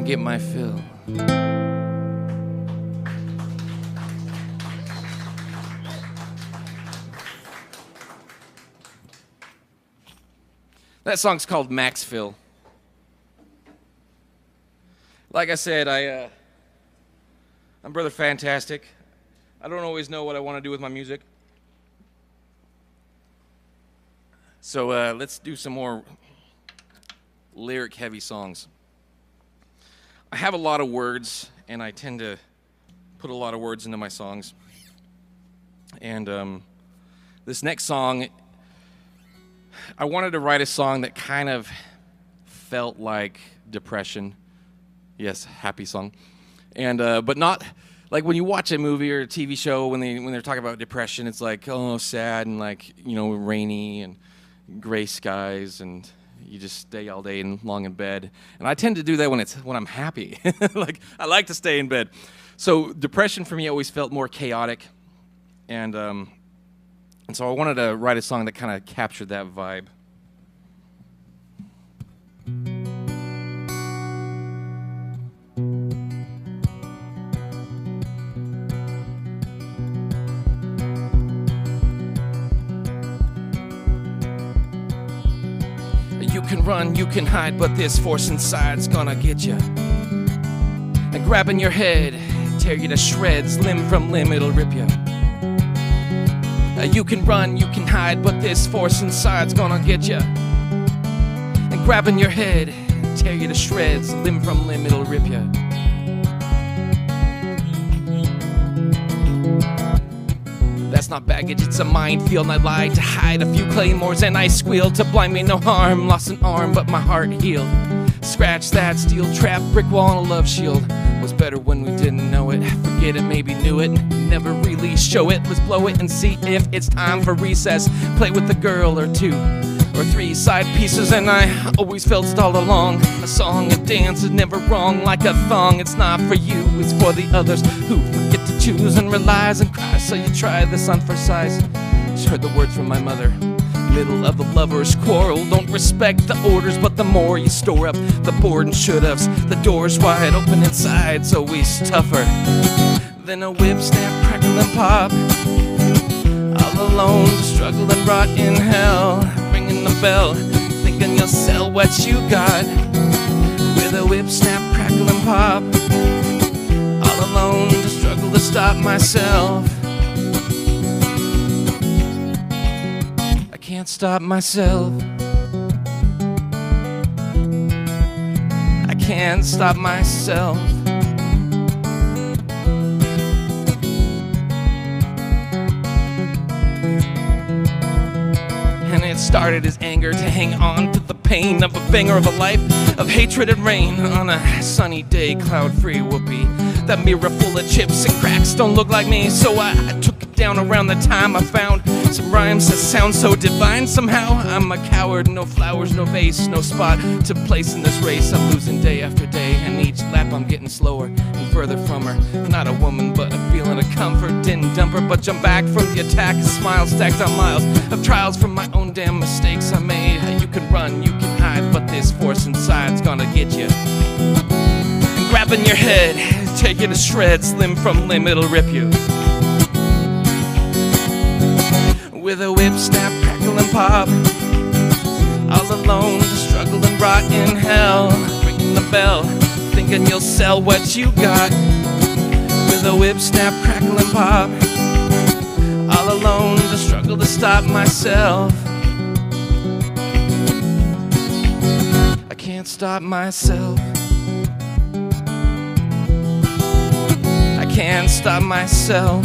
get my fill. That song's called Maxville. Like I said, I'm Brother Fantastic. I don't always know what I want to do with my music. So let's do some more lyric-heavy songs. I have a lot of words, and I tend to put a lot of words into my songs. And this next song, I wanted to write a song that kind of felt like depression. Yes, happy song. And but not like when you watch a movie or a TV show when they're talking about depression, it's like, oh, sad and like, you know, rainy and gray skies and you just stay all day and long in bed. And I tend to do that when I'm happy. Like I like to stay in bed. So depression for me always felt more chaotic, and so I wanted to write a song that kind of captured that vibe. You can run, you can hide, but this force inside's gonna get you. And grabbing your head, tear you to shreds, limb from limb, it'll rip you. You can run, you can hide, but this force inside's gonna get you. And grabbing your head, tear you to shreds, limb from limb, it'll rip you. That's not baggage, it's a minefield, and I lied to hide a few claymores, and I squealed to blind me no harm. Lost an arm, but my heart healed. Scratch that steel trap, brick wall, and a love shield. Was better when we didn't know it. Forget it, maybe knew it. Never really show it. Let's blow it and see if it's time for recess. Play with a girl or two or three side pieces, and I always felt it all along. A song, a dance is never wrong, like a thong. It's not for you, it's for the others who forget to choose and relies and cries. So you try this on for size. Just heard the words from my mother. Middle of the lover's quarrel. Don't respect the orders, but the more you store up the bored and should-haves. The door's wide open inside, so we tougher. Then a whip, snap, crackle, and pop. All alone, struggle and rot in hell. Ringing the bell, thinking you'll sell what you got. With a whip, snap, crackle, and pop. All alone, to struggle to stop myself. I can't stop myself. I can't stop myself. And it started as anger to hang on to the pain of a banger of a life of hatred and rain on a sunny day, cloud-free whoopee. That mirror full of chips and cracks don't look like me, so I took it down around the time I found some rhymes that sound so divine. Somehow I'm a coward, no flowers, no vase, no spot to place in this race. I'm losing day after day, and each lap I'm getting slower and further from her. Not a woman, but a feeling of comfort. Didn't dump her, but jump back from the attack. A smile stacked on miles of trials from my own damn mistakes I made. You can run, you can hide, but this force inside's gonna get you. And grabbing your head, take you to shreds, limb from limb, it'll rip you. With a whip, snap, crackle, and pop. All alone, the struggle and rot in hell. Ringing the bell, thinking you'll sell what you got. With a whip, snap, crackle, and pop. All alone, the struggle to stop myself. I can't stop myself. I can't stop myself.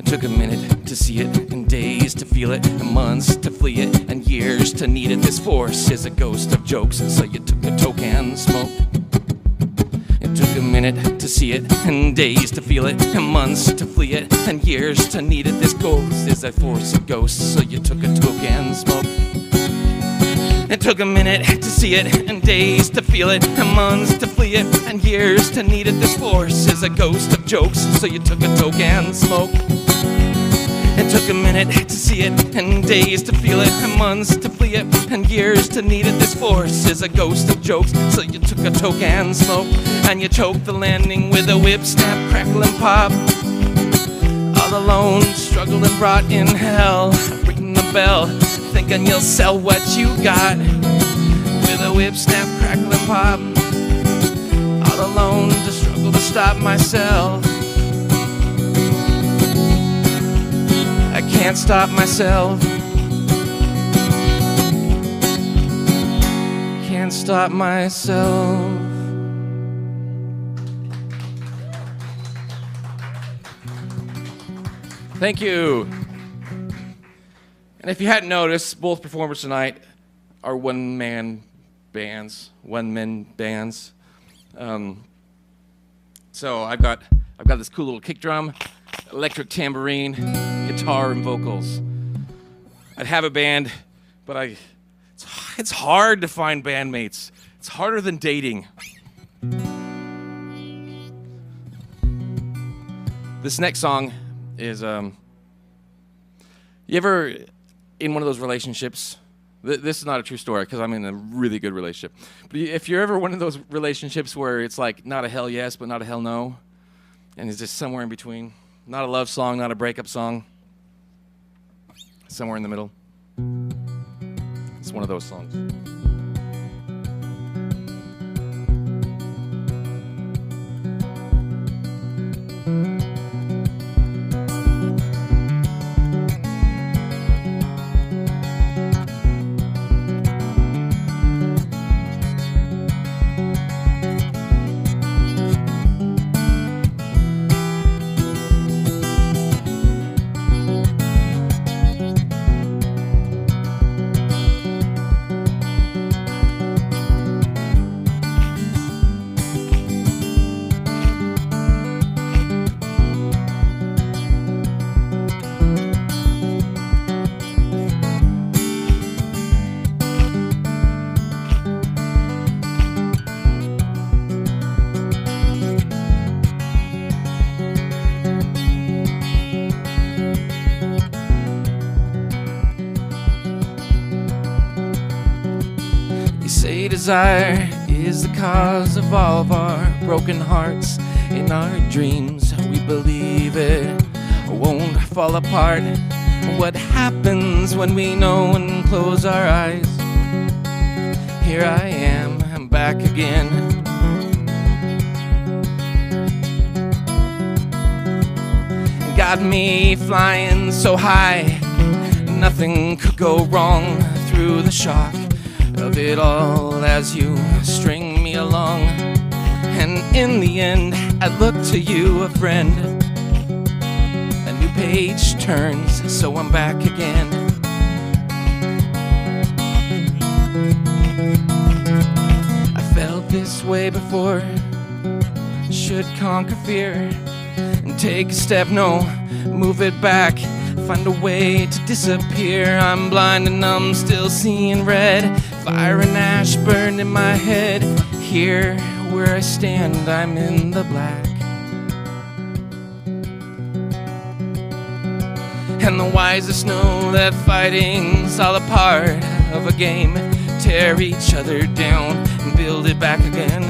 Took a minute to see it, and days to feel it, and months to flee it, and years to need it. This force is a ghost of jokes, so you took a toke and smoked. It took a minute to see it, and days to feel it, and months to flee it, and years to need it. This ghost is a force of ghosts, so you took a toke and smoked. It took a minute to see it, and days to feel it, and months to flee it, and years to need it. This force is a ghost of jokes, so you took a toke and smoked. It took a minute to see it, and days to feel it, and months to flee it, and years to need it. This force is a ghost of jokes, so you took a toke and smoke. And you choked the landing with a whip, snap, crackle, and pop. All alone, struggled and brought in hell. Ringing the bell, thinking you'll sell what you got. With a whip, snap, crackle, and pop. All alone, to struggle to stop myself. I can't stop myself. Can't stop myself. Thank you. And if you hadn't noticed, both performers tonight are one-man bands. So I've got this cool little kick drum, electric tambourine, guitar, and vocals. I'd have a band, but it's hard to find bandmates. It's harder than dating. This next song is, you ever in one of those relationships, this is not a true story because I'm in a really good relationship, but if you're ever one of those relationships where it's like not a hell yes, but not a hell no, and it's just somewhere in between, not a love song, not a breakup song, somewhere in the middle, it's one of those songs. Desire is the cause of all of our broken hearts. In our dreams, we believe it won't fall apart. What happens when we know and close our eyes? Here I am, I'm back again. got me flying so high. Nothing could go wrong through the shock of it all as you string me along. And in the end, I look to you, a friend. A new page turns, so I'm back again. I felt this way before. Should conquer fear and take a step, no, move it back. Find a way to disappear. I'm blind and I'm still seeing red. Fire and ash burned in my head. Here where I stand, I'm in the black. And the wisest know that fighting's all a part of a game. Tear each other down and build it back again.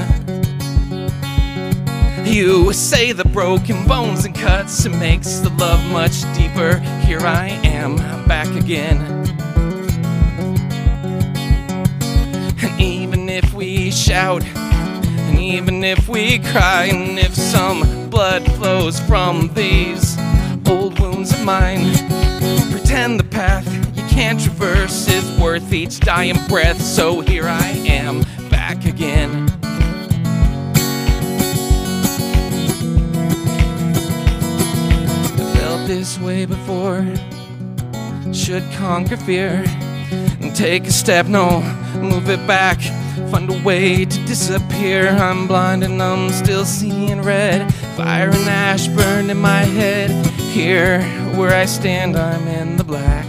You say the broken bones and cuts, it makes the love much deeper. Here I am, back again. And even if we shout, and even if we cry, and if some blood flows from these old wounds of mine, pretend the path you can't traverse is worth each dying breath. So here I am, back again. This way before, should conquer fear and take a step, no, move it back, find a way to disappear. I'm blind and I'm still seeing red. Fire and ash burned in my head. Here where I stand, I'm in the black.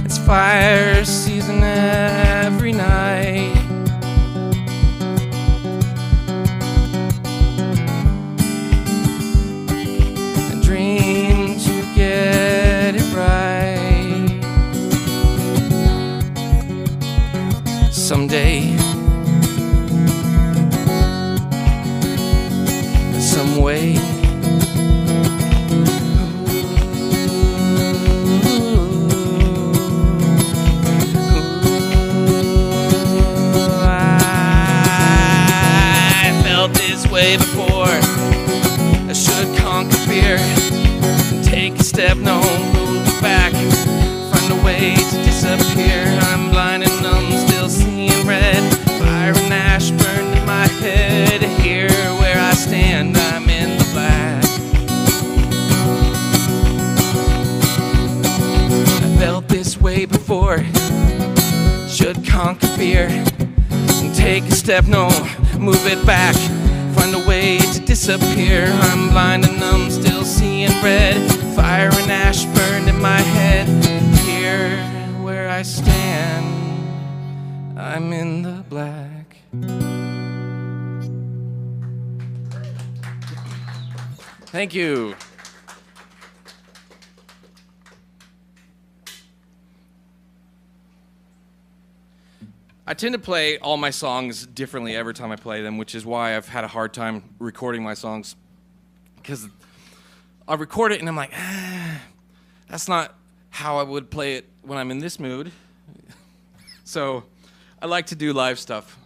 It's fire season every night. Someday, some way, I felt this way before. I should conquer fear and take a step, no, move back, find a way to disappear. I'm blind and numb, still seeing red. Fire and ash burned in my head. Here where I stand, I'm in the black. I felt this way before. Should conquer fear and take a step, no, move it back, find a way to disappear. I'm blind and numb, still seeing red. Fire and ash burned in my head. Here where I stand, I'm in the black. Thank you. I tend to play all my songs differently every time I play them, which is why I've had a hard time recording my songs. Because I record it and I'm like, that's not how I would play it when I'm in this mood. So I like to do live stuff.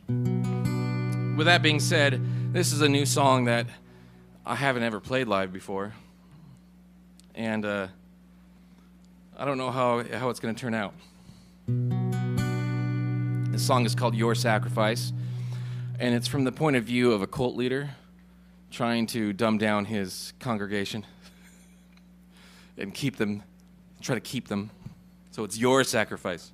With that being said, this is a new song that I haven't ever played live before. And I don't know how it's going to turn out. This song is called Your Sacrifice, and it's from the point of view of a cult leader trying to dumb down his congregation and try to keep them. So it's your sacrifice.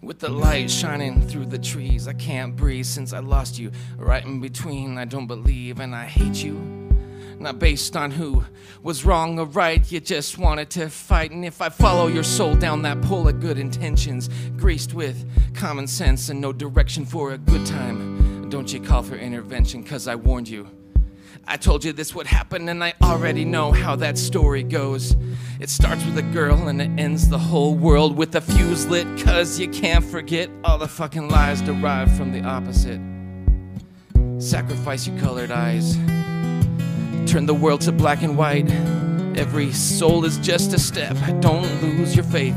With the light shining through the trees, I can't breathe since I lost you. Right in between, I don't believe and I hate you. Not based on who was wrong or right, you just wanted to fight. And if I follow your soul down that pole of good intentions, graced with common sense and no direction for a good time, Don't you call for intervention, 'cause I warned you. I told you this would happen, and I already know how that story goes. It starts with a girl and it ends the whole world with a fuse lit, 'cause you can't forget all the fucking lies derived from the opposite. Sacrifice your colored eyes, turn the world to black and white. Every soul is just a step. Don't lose your faith,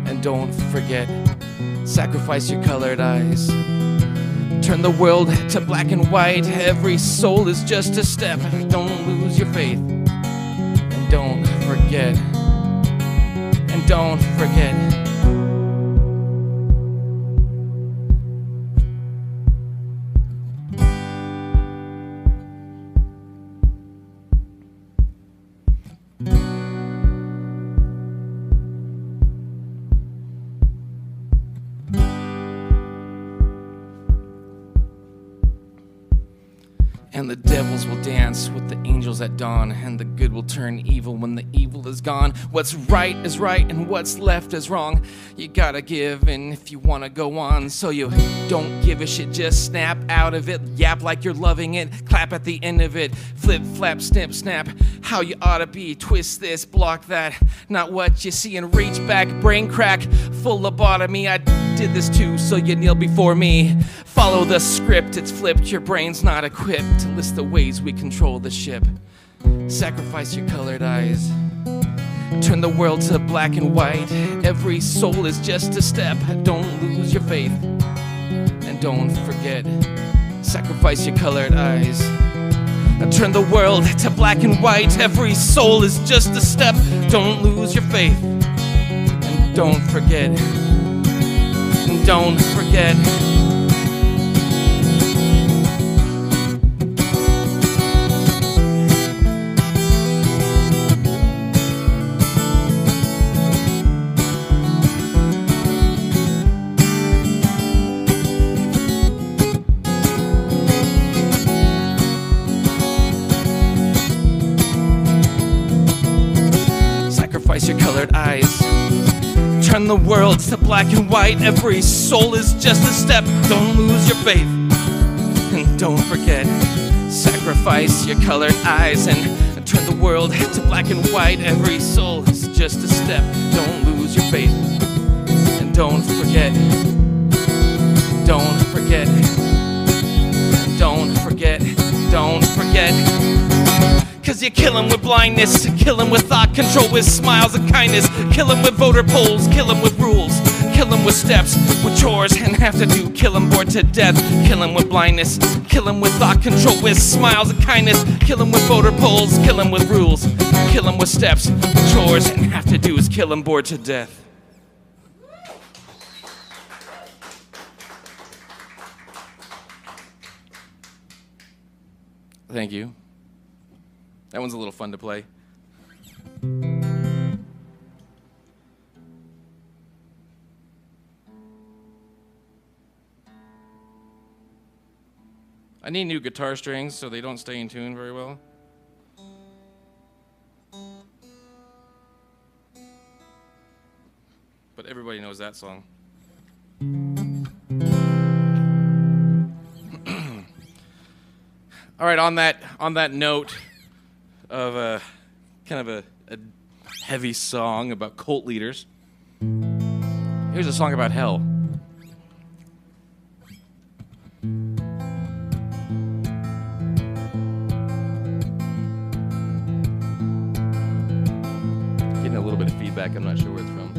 and don't forget. Sacrifice your colored eyes, turn the world to black and white. Every soul is just a step. Don't lose your faith, and don't forget. And don't forget. And the devils will dance with the angels at dawn, and the good will turn evil when the evil is gone. What's right is right, and what's left is wrong. You gotta give in if you wanna go on. So you don't give a shit, just snap out of it. Yap like you're loving it, clap at the end of it. Flip, flap, snip, snap, how you ought to be. Twist this, block that, not what you see. And reach back, brain crack, full lobotomy. I did this too, so you kneel before me. Follow the script, it's flipped, your brain's not equipped to list the ways we control the ship. Sacrifice your colored eyes, turn the world to black and white. Every soul is just a step. Don't lose your faith, and don't forget. Sacrifice your colored eyes, turn the world to black and white. Every soul is just a step. Don't lose your faith, and don't forget. And don't forget. Sacrifice your colored eyes, turn the world to black and white. Every soul is just a step. Don't lose your faith, and don't forget. Sacrifice your colored eyes and turn the world to black and white. Every soul is just a step. Don't lose your faith, and don't forget. Don't forget. Don't forget. Don't forget. 'Cause you kill him with blindness, kill him with thought control, with smiles and kindness. Kill him with voter polls, kill him with rules. Kill him with steps, with chores and have to do. Kill him bored to death, kill him with blindness. Kill him with thought control, with smiles and kindness. Kill him with voter polls, kill him with rules. Kill him with steps, with chores and have to do is kill him bored to death. Thank you. That one's a little fun to play. I need new guitar strings so they don't stay in tune very well. But everybody knows that song. All right, on that note of a kind of a heavy song about cult leaders, here's a song about hell. Getting a little bit of feedback, I'm not sure where it's from.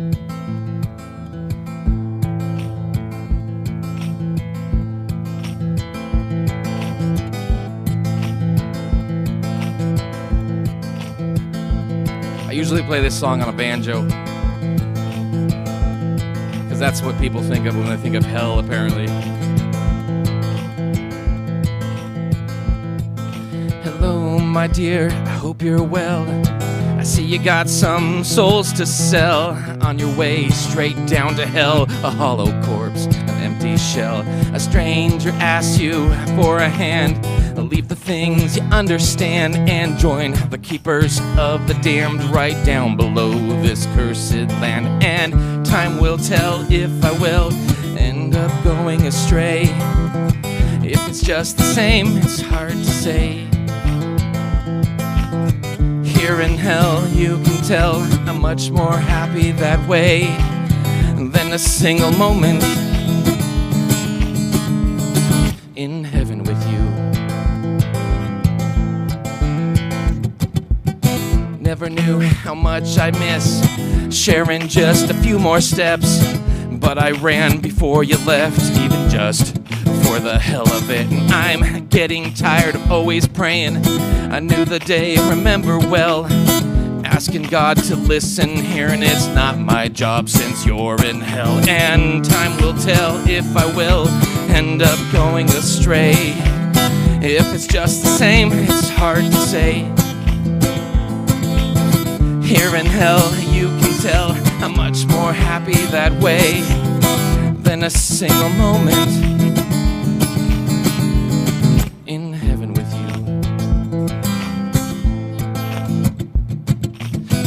I usually play this song on a banjo because that's what people think of when they think of hell, apparently. Hello, my dear, I hope you're well. I see you got some souls to sell. On your way straight down to hell, a hollow corpse, an empty shell. A stranger asks you for a hand. Leave the things you understand and join the keepers of the damned right down below this cursed land. And time will tell if I will end up going astray. If it's just the same, it's hard to say. Here in hell, you can tell I'm much more happy that way than a single moment in heaven with you. Never knew how much I miss sharing just a few more steps, but I ran before you left, even just for the hell of it. And I'm getting tired of always praying. I knew the day, remember well, asking God to listen here, and it's not my job since you're in hell. And time will tell if I will end up going astray. If it's just the same, it's hard to say. Here in hell, you can tell I'm much more happy that way than a single moment in heaven with you.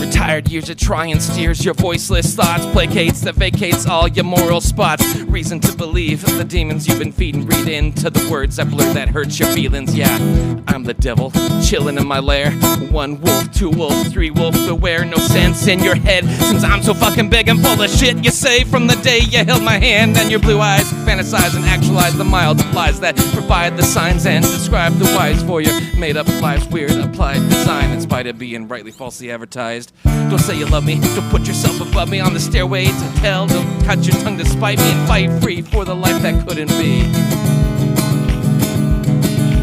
Retired years of trying steers your voiceless thoughts, placates that vacates all your moral spots. Reason to believe the demons you've been feeding read into the words I blur that hurts your feelings. Yeah, I'm the devil, chilling in my lair. 1 wolf, 2 wolf, 3 wolf, beware. No sense in your head, since I'm so fucking big and full of shit. You say from the day you held my hand, and your blue eyes fantasize and actualize the mild lies that provide the signs and describe the whys for your made-up life's weird applied design, in spite of being rightly falsely advertised. Don't say you love me, don't put yourself above me on the stairway to hell. Don't cut your tongue to spite me and fight free for the life that couldn't be.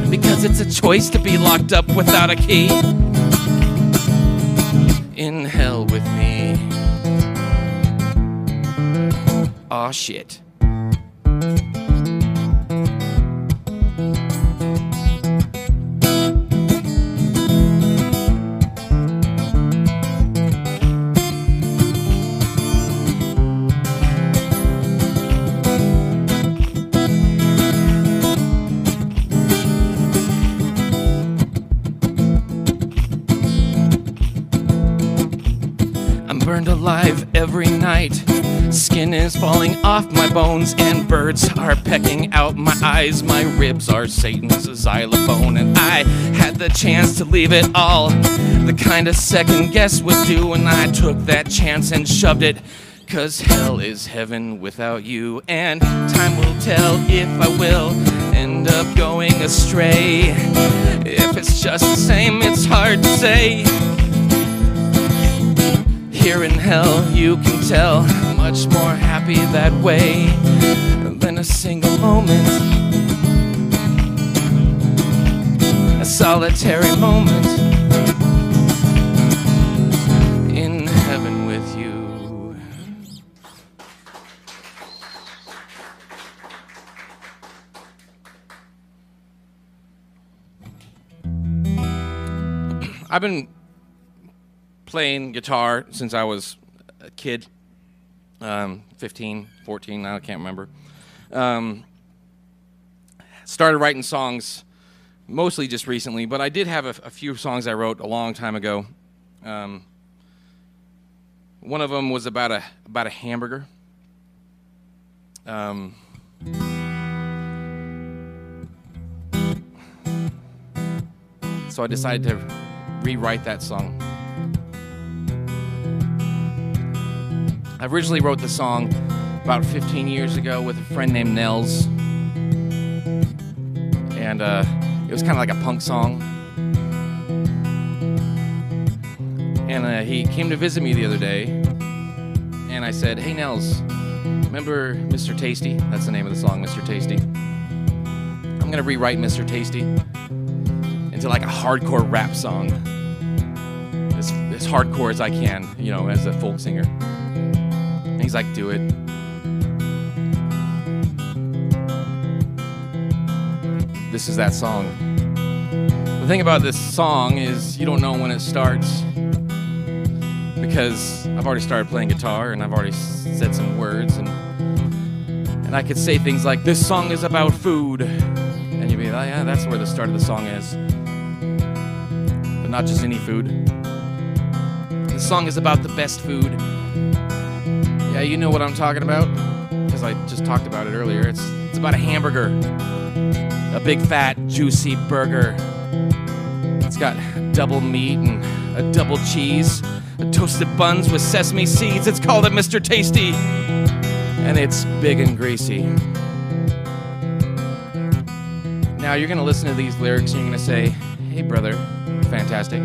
Because it's a choice to be locked up without a key. In hell with me. Aw, shit. Burned alive every night. Skin is falling off my bones, and birds are pecking out my eyes. My ribs are Satan's xylophone, and I had the chance to leave it all, the kind of second guess would do, and I took that chance and shoved it. 'Cause hell is heaven without you, and time will tell if I will end up going astray. If it's just the same, it's hard to say. Here in hell, you can tell I'm much more happy that way than a single moment, a solitary moment in heaven with you. I've been playing guitar since I was a kid, 15, 14, I can't remember. Started writing songs mostly just recently, but I did have a few songs I wrote a long time ago. One of them was about a hamburger. So I decided to rewrite that song. I originally wrote the song about 15 years ago with a friend named Nels, and it was kind of like a punk song. And he came to visit me the other day, and I said, "Hey Nels, remember Mr. Tasty?" That's the name of the song, Mr. Tasty. I'm gonna rewrite Mr. Tasty into like a hardcore rap song, as hardcore as I can, you know, as a folk singer. And he's like, "Do it." This is that song. The thing about this song is you don't know when it starts, because I've already started playing guitar and I've already said some words, and I could say things like, "This song is about food," and you'd be like, "Yeah, that's where the start of the song is." But not just any food. This song is about the best food. Yeah, you know what I'm talking about, because I just talked about it earlier. It's about a hamburger. A big, fat, juicy burger. It's got double meat and a double cheese. Toasted buns with sesame seeds. It's called a Mr. Tasty. And it's big and greasy. Now you're going to listen to these lyrics and you're going to say, hey, brother, fantastic.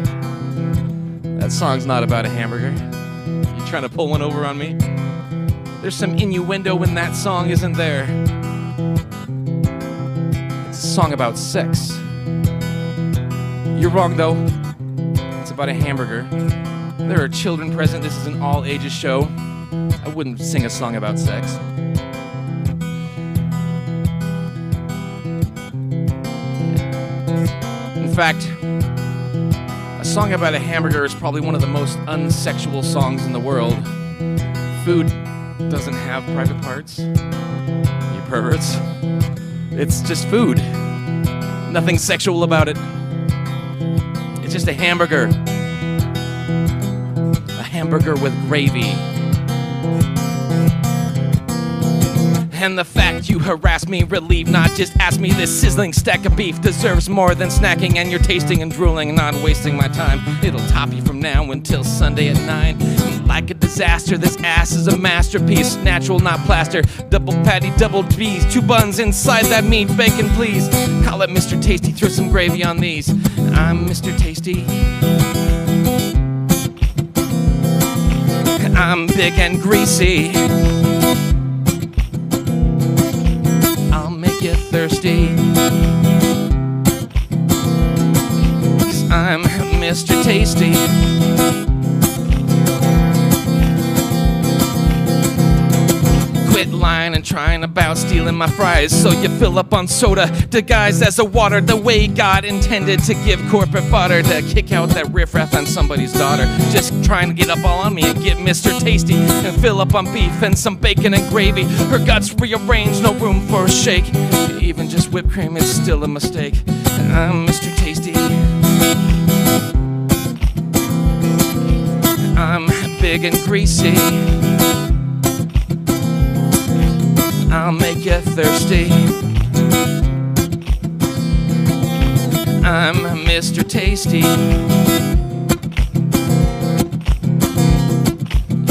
That song's not about a hamburger. You trying to pull one over on me? There's some innuendo in that song, isn't there? It's a song about sex. You're wrong, though. It's about a hamburger. There are children present. This is an all-ages show. I wouldn't sing a song about sex. In fact, a song about a hamburger is probably one of the most unsexual songs in the world. Food doesn't have private parts. You perverts. It's just food. Nothing sexual about it. It's just a hamburger. A hamburger with gravy. And the fact you harass me, relieve, not just ask me. This sizzling stack of beef deserves more than snacking. And you're tasting and drooling, not wasting my time. It'll top you from now until Sunday at 9. Like a disaster, this ass is a masterpiece. Natural, not plaster. Double patty, double cheese. 2 buns inside that meat. Bacon, please. Call it Mr. Tasty, throw some gravy on these. I'm Mr. Tasty. I'm big and greasy. You're thirsty, 'cause I'm Mr. Tasty. Quit lying and trying about stealing my fries, so you fill up on soda disguised as a water, the way God intended to give corporate fodder to kick out that riffraff on somebody's daughter. Just trying to get up all on me and get Mr. Tasty and fill up on beef and some bacon and gravy. Her guts rearranged, no room for a shake. Even just whipped cream is still a mistake. I'm Mr. Tasty. I'm big and greasy. I'll make you thirsty. I'm Mr. Tasty.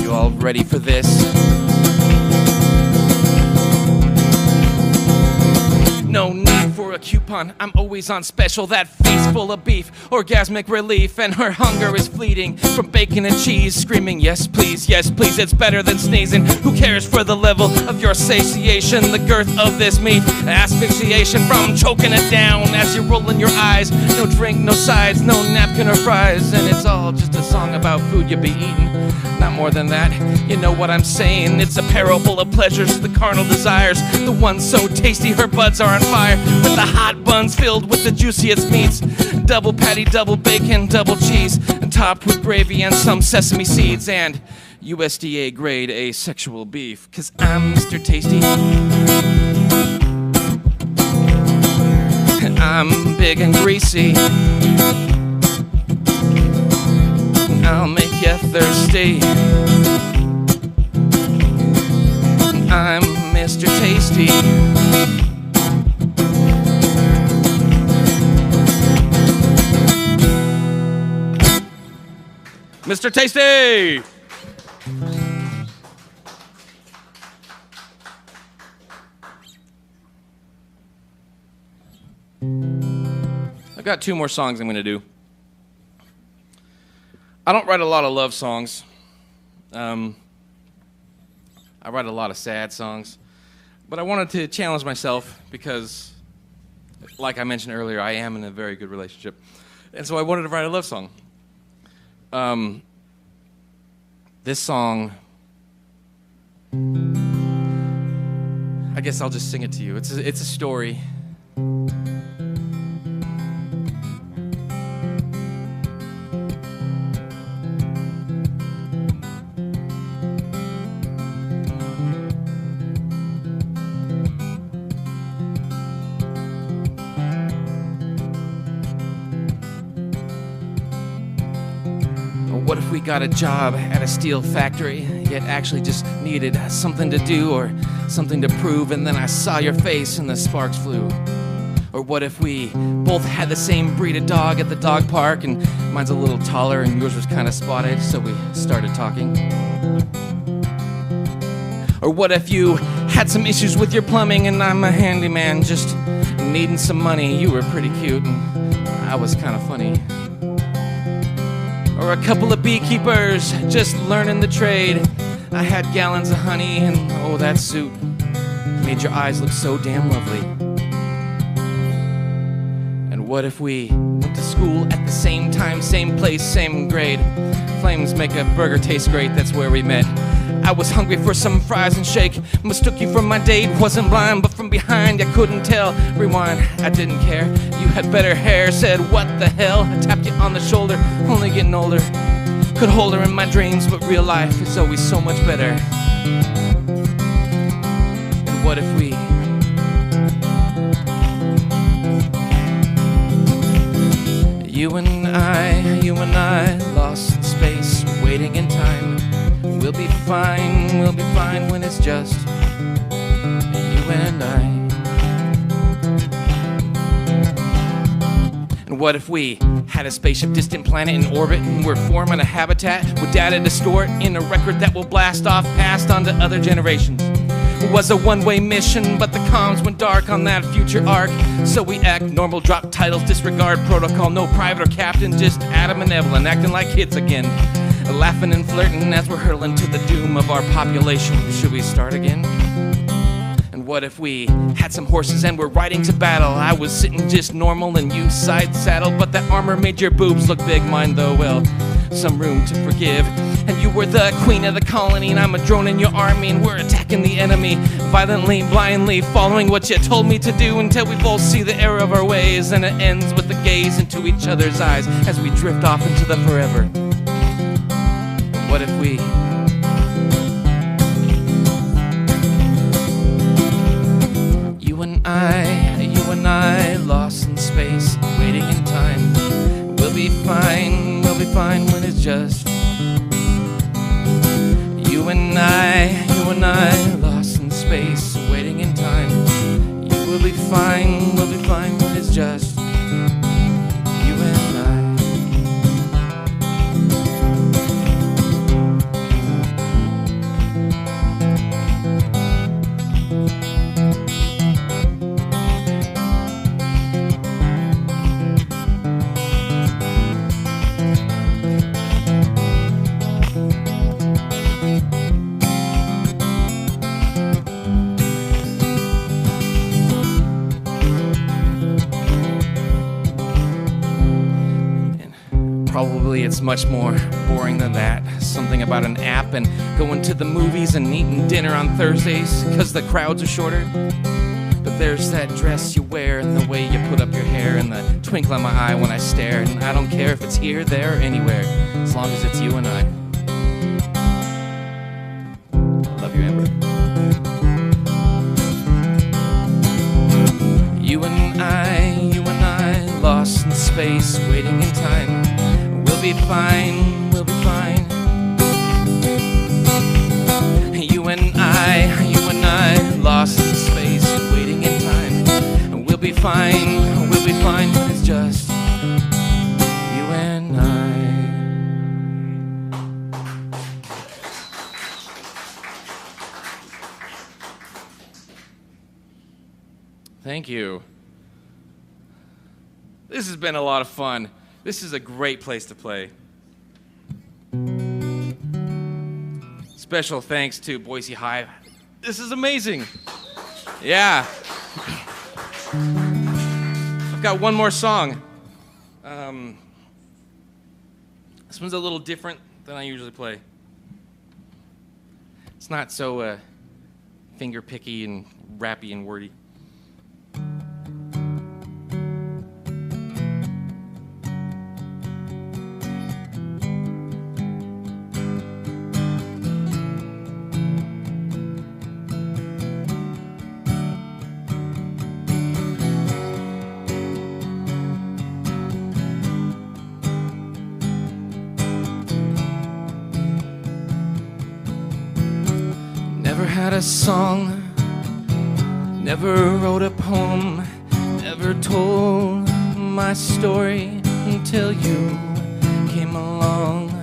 You all ready for this? No need for a coupon, I'm always on special. That face full of beef, orgasmic relief. And her hunger is fleeting from bacon and cheese. Screaming, yes please, it's better than sneezing. Who cares for the level of your satiation? The girth of this meat, asphyxiation from choking it down as you roll in your eyes. No drink, no sides, no napkin or fries. And it's all just a song about food you'll be eating. Not more than that, you know what I'm saying. It's a parable of pleasures, the carnal desires. The one so tasty her buds are on fire. With the hot buns filled with the juiciest meats. Double patty, double bacon, double cheese. And topped with gravy and some sesame seeds. And USDA grade asexual beef. 'Cause I'm Mr. Tasty. I'm big and greasy. I'll make you thirsty. I'm Mr. Tasty. Mr. Tasty! I've got 2 more songs I'm going to do. I don't write a lot of love songs. I write a lot of sad songs. But I wanted to challenge myself because, like I mentioned earlier, I am in a very good relationship. And so I wanted to write a love song. This song, I guess I'll just sing it to you. It's a story. What if we got a job at a steel factory, yet actually just needed something to do? Or something to prove, and then I saw your face and the sparks flew. Or what if we both had the same breed of dog at the dog park, and mine's a little taller and yours was kind of spotted, so we started talking. Or what if you had some issues with your plumbing and I'm a handyman just needing some money? You were pretty cute and I was kind of funny. Or a couple of beekeepers just learning the trade. I had gallons of honey and oh, that suit made your eyes look so damn lovely. And what if we went to school at the same time, same place, same grade? Flames make a burger taste great, that's where we met. I was hungry for some fries and shake. Mistook you for my date, wasn't blind, but from behind I couldn't tell. Rewind, I didn't care. You had better hair, said what the hell. I tapped you on the shoulder, only getting older. Could hold her in my dreams, but real life is always so much better. And what if we You and I, lost in space, waiting in time. We'll be fine when it's just you and I. And what if we had a spaceship, distant planet in orbit, and we're forming a habitat with data to store it in a record that will blast off past onto other generations? It was a one-way mission, but the comms went dark on that future arc. So we act normal, drop titles, disregard protocol, no private or captain, just Adam and Evelyn acting like kids again. Laughing and flirting as we're hurtling to the doom of our population. Should we start again? And what if we had some horses and we're riding to battle? I was sitting just normal and you side saddled, but that armor made your boobs look big, mine though, well, some room to forgive. And you were the queen of the colony and I'm a drone in your army, and we're attacking the enemy violently, blindly, following what you told me to do until we both see the error of our ways. And it ends with the gaze into each other's eyes as we drift off into the forever. What if we You and I, lost in space, waiting in time. We'll be fine when it's just You and I, lost in space, waiting in time. You will be fine when it's just you and I. Probably it's much more boring than that. Something about an app and going to the movies and eating dinner on Thursdays because the crowds are shorter. But there's that dress you wear and the way you put up your hair and the twinkle in my eye when I stare. And I don't care if it's here, there, or anywhere, as long as it's you and I. Love you, Amber. You and I, lost in space, waiting in time. We'll be fine. You and I, lost in space, waiting in time. We'll be fine when it's just you and I. Thank you. This has been a lot of fun. This is a great place to play. Special thanks to Boise Hive. This is amazing. Yeah. I've got one more song. This one's a little different than I usually play. It's not so finger picky and rappy and wordy. Had a song Never wrote a poem, never told my story until you came along.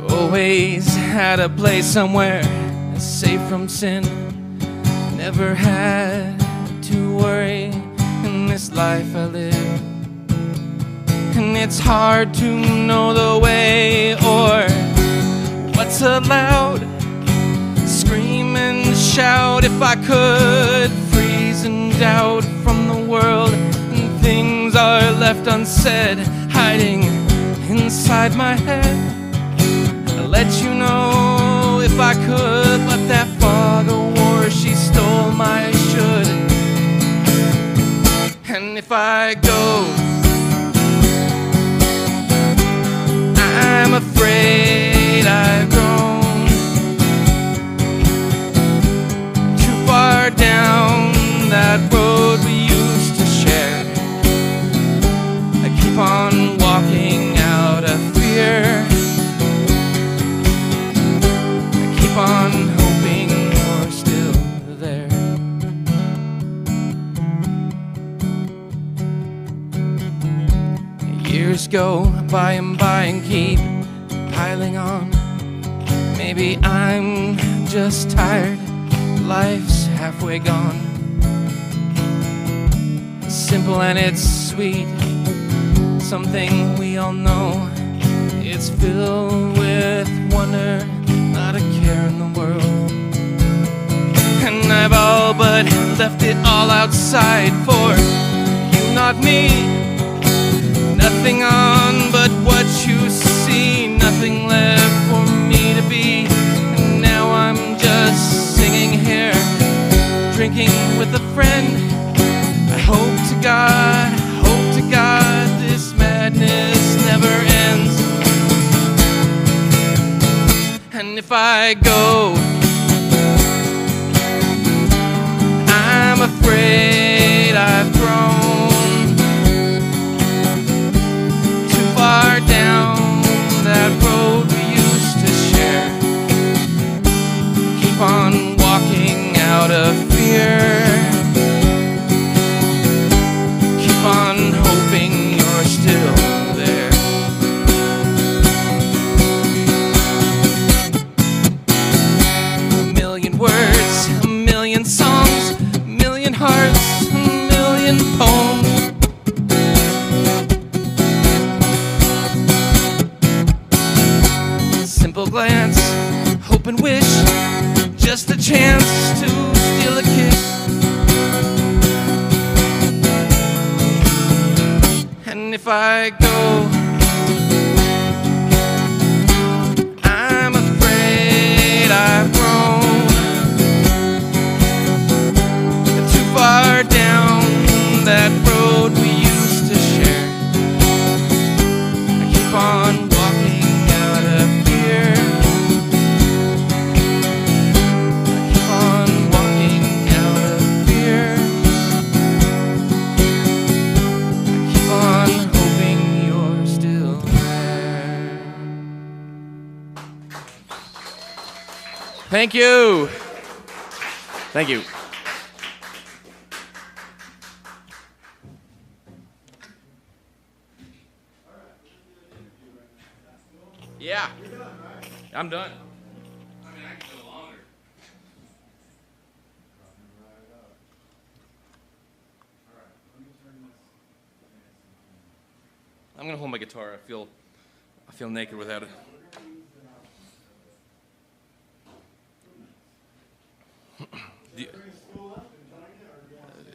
Always had a place somewhere safe from sin. Never had to worry in this life I live. And it's hard to know the way or what's allowed. Scream and shout if I could. Freeze and doubt from the world. And things are left unsaid, hiding inside my head. I'll let you know if I could. Let that fog of war, she stole my should. And if I go, I'm afraid I've grown too far down that road we used to share. I keep on walking out of fear. I keep on hoping you're still there. Years go by and by and keep piling on. Maybe I'm just tired, life's halfway gone. Simple and it's sweet, something we all know. It's filled with wonder, not a care in the world. And I've all but left it all outside for you, not me. Nothing on but what you see, nothing left for me to be. And now I'm just singing here, drinking with a friend. I hope to God, this madness never ends. And if I go, I'm afraid I've grown too far down that road we used to share. Keep on walking out of fear. Keep on hoping you're still there. A million words, a million songs, a million hearts, a million poems. Simple glance, hope and wish, just a chance to steal a kiss. And if I go, I'm afraid I've grown too far down that road we used to share. I keep on walking out of fear. I keep on walking out of fear. I keep on hoping you're still there. Thank you. Thank you. Yeah. I'm done. I mean, I can go longer. I'm gonna hold my guitar. I feel naked without it.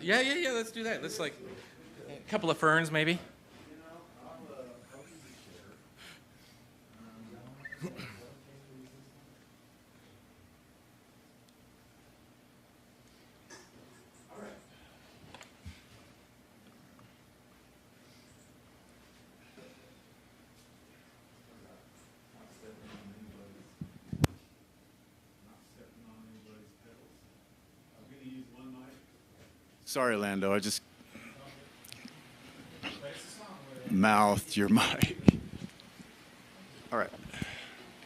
Yeah. Let's do that. Let's like a couple of ferns, maybe. Sorry, Lando. I just mouthed your mic. All right.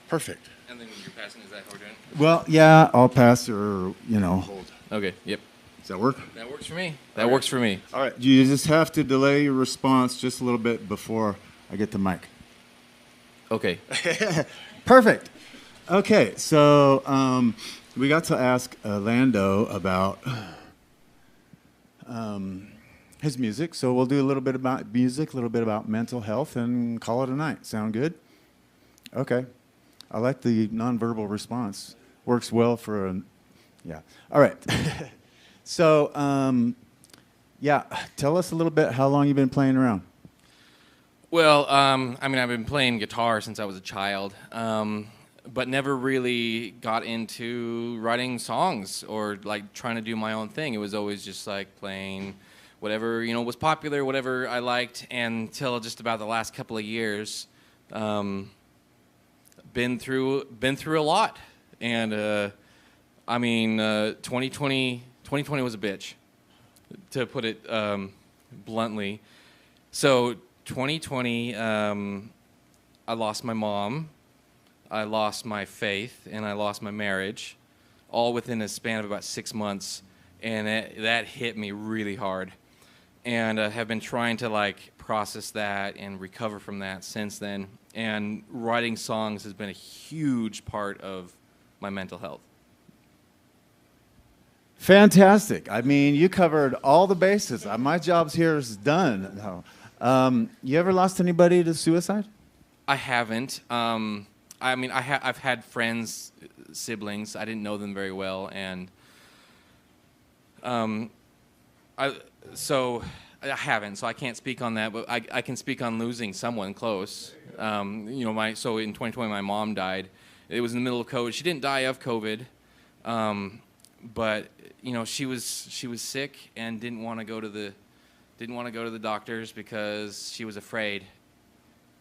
Perfect. And then when you're passing, is that how we're doing? Well, yeah, I'll pass or, hold. Okay, yep. Does that work? That works for me. That works for me. All right. You just have to delay your response just a little bit before I get the mic. Okay. Perfect. Okay, so we got to ask Lando about his music. So we'll do a little bit about music, a little bit about mental health, and call it a night. Sound good? Okay. I like the nonverbal response. Works well for a, yeah. All right. So, yeah, tell us a little bit how long you've been playing around. Well, I mean, I've been playing guitar since I was a child, but never really got into writing songs or like trying to do my own thing. It was always just like playing whatever, you know, was popular, whatever I liked, until just about the last couple of years, been through a lot. And I mean, 2020 was a bitch, to put it bluntly. So 2020, I lost my mom, I lost my faith, and I lost my marriage, all within a span of about 6 months, and that hit me really hard. And I have been trying to like process that and recover from that since then. And writing songs has been a huge part of my mental health. Fantastic. I mean, you covered all the bases. My job's here is done. No. You ever lost anybody to suicide? I haven't. I mean, I've had friends, siblings. I didn't know them very well, and so I haven't. So I can't speak on that, but I can speak on losing someone close. You know, so in 2020, my mom died. It was in the middle of COVID. She didn't die of COVID, but you know, she was sick and didn't want to go to the doctors because she was afraid.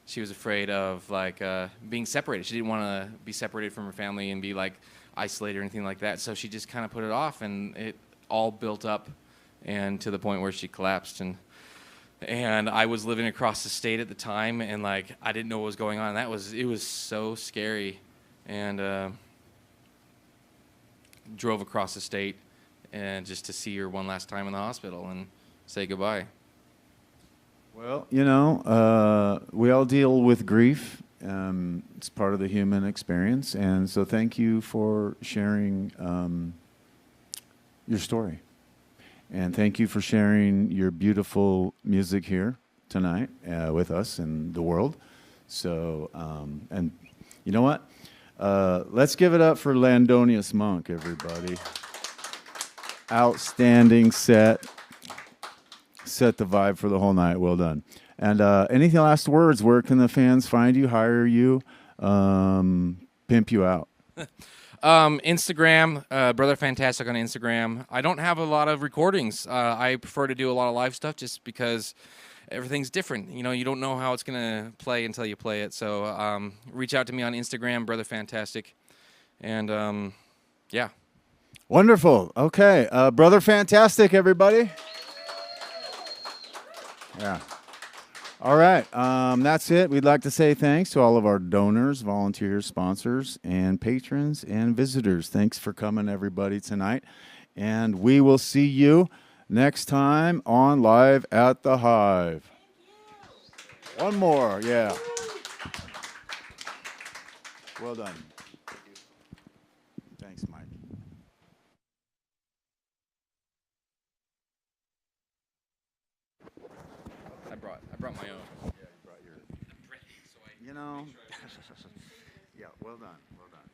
She was afraid of like being separated. She didn't want to be separated from her family and be like isolated or anything like that. So she just kind of put it off, and it all built up, and to the point where she collapsed. And I was living across the state at the time, and like I didn't know what was going on. It was so scary, and drove across the state and just to see her one last time in the hospital and say goodbye. Well, you know, we all deal with grief. It's part of the human experience. And so thank you for sharing your story. And thank you for sharing your beautiful music here tonight with us and the world. So, and you know what? Let's give it up for Landonious Monk, everybody. Outstanding set. Set the vibe for the whole night. Well done. And any last words? Where can the fans find you, hire you, pimp you out? Instagram, Brother Fantastic on Instagram. I don't have a lot of recordings. I prefer to do a lot of live stuff just because everything's different. You know, you don't know how it's going to play until you play it. So reach out to me on Instagram, Brother Fantastic. And yeah. Wonderful. Okay. Brother Fantastic, everybody. Yeah. All right. That's it. We'd like to say thanks to all of our donors, volunteers, sponsors, and patrons and visitors. Thanks for coming, everybody, tonight. And we will see you next time on Live at the Hive. One more. Yeah. Well done. Thanks, Mike. I brought my own. Yeah, you brought yours. You know, yeah, well done, well done.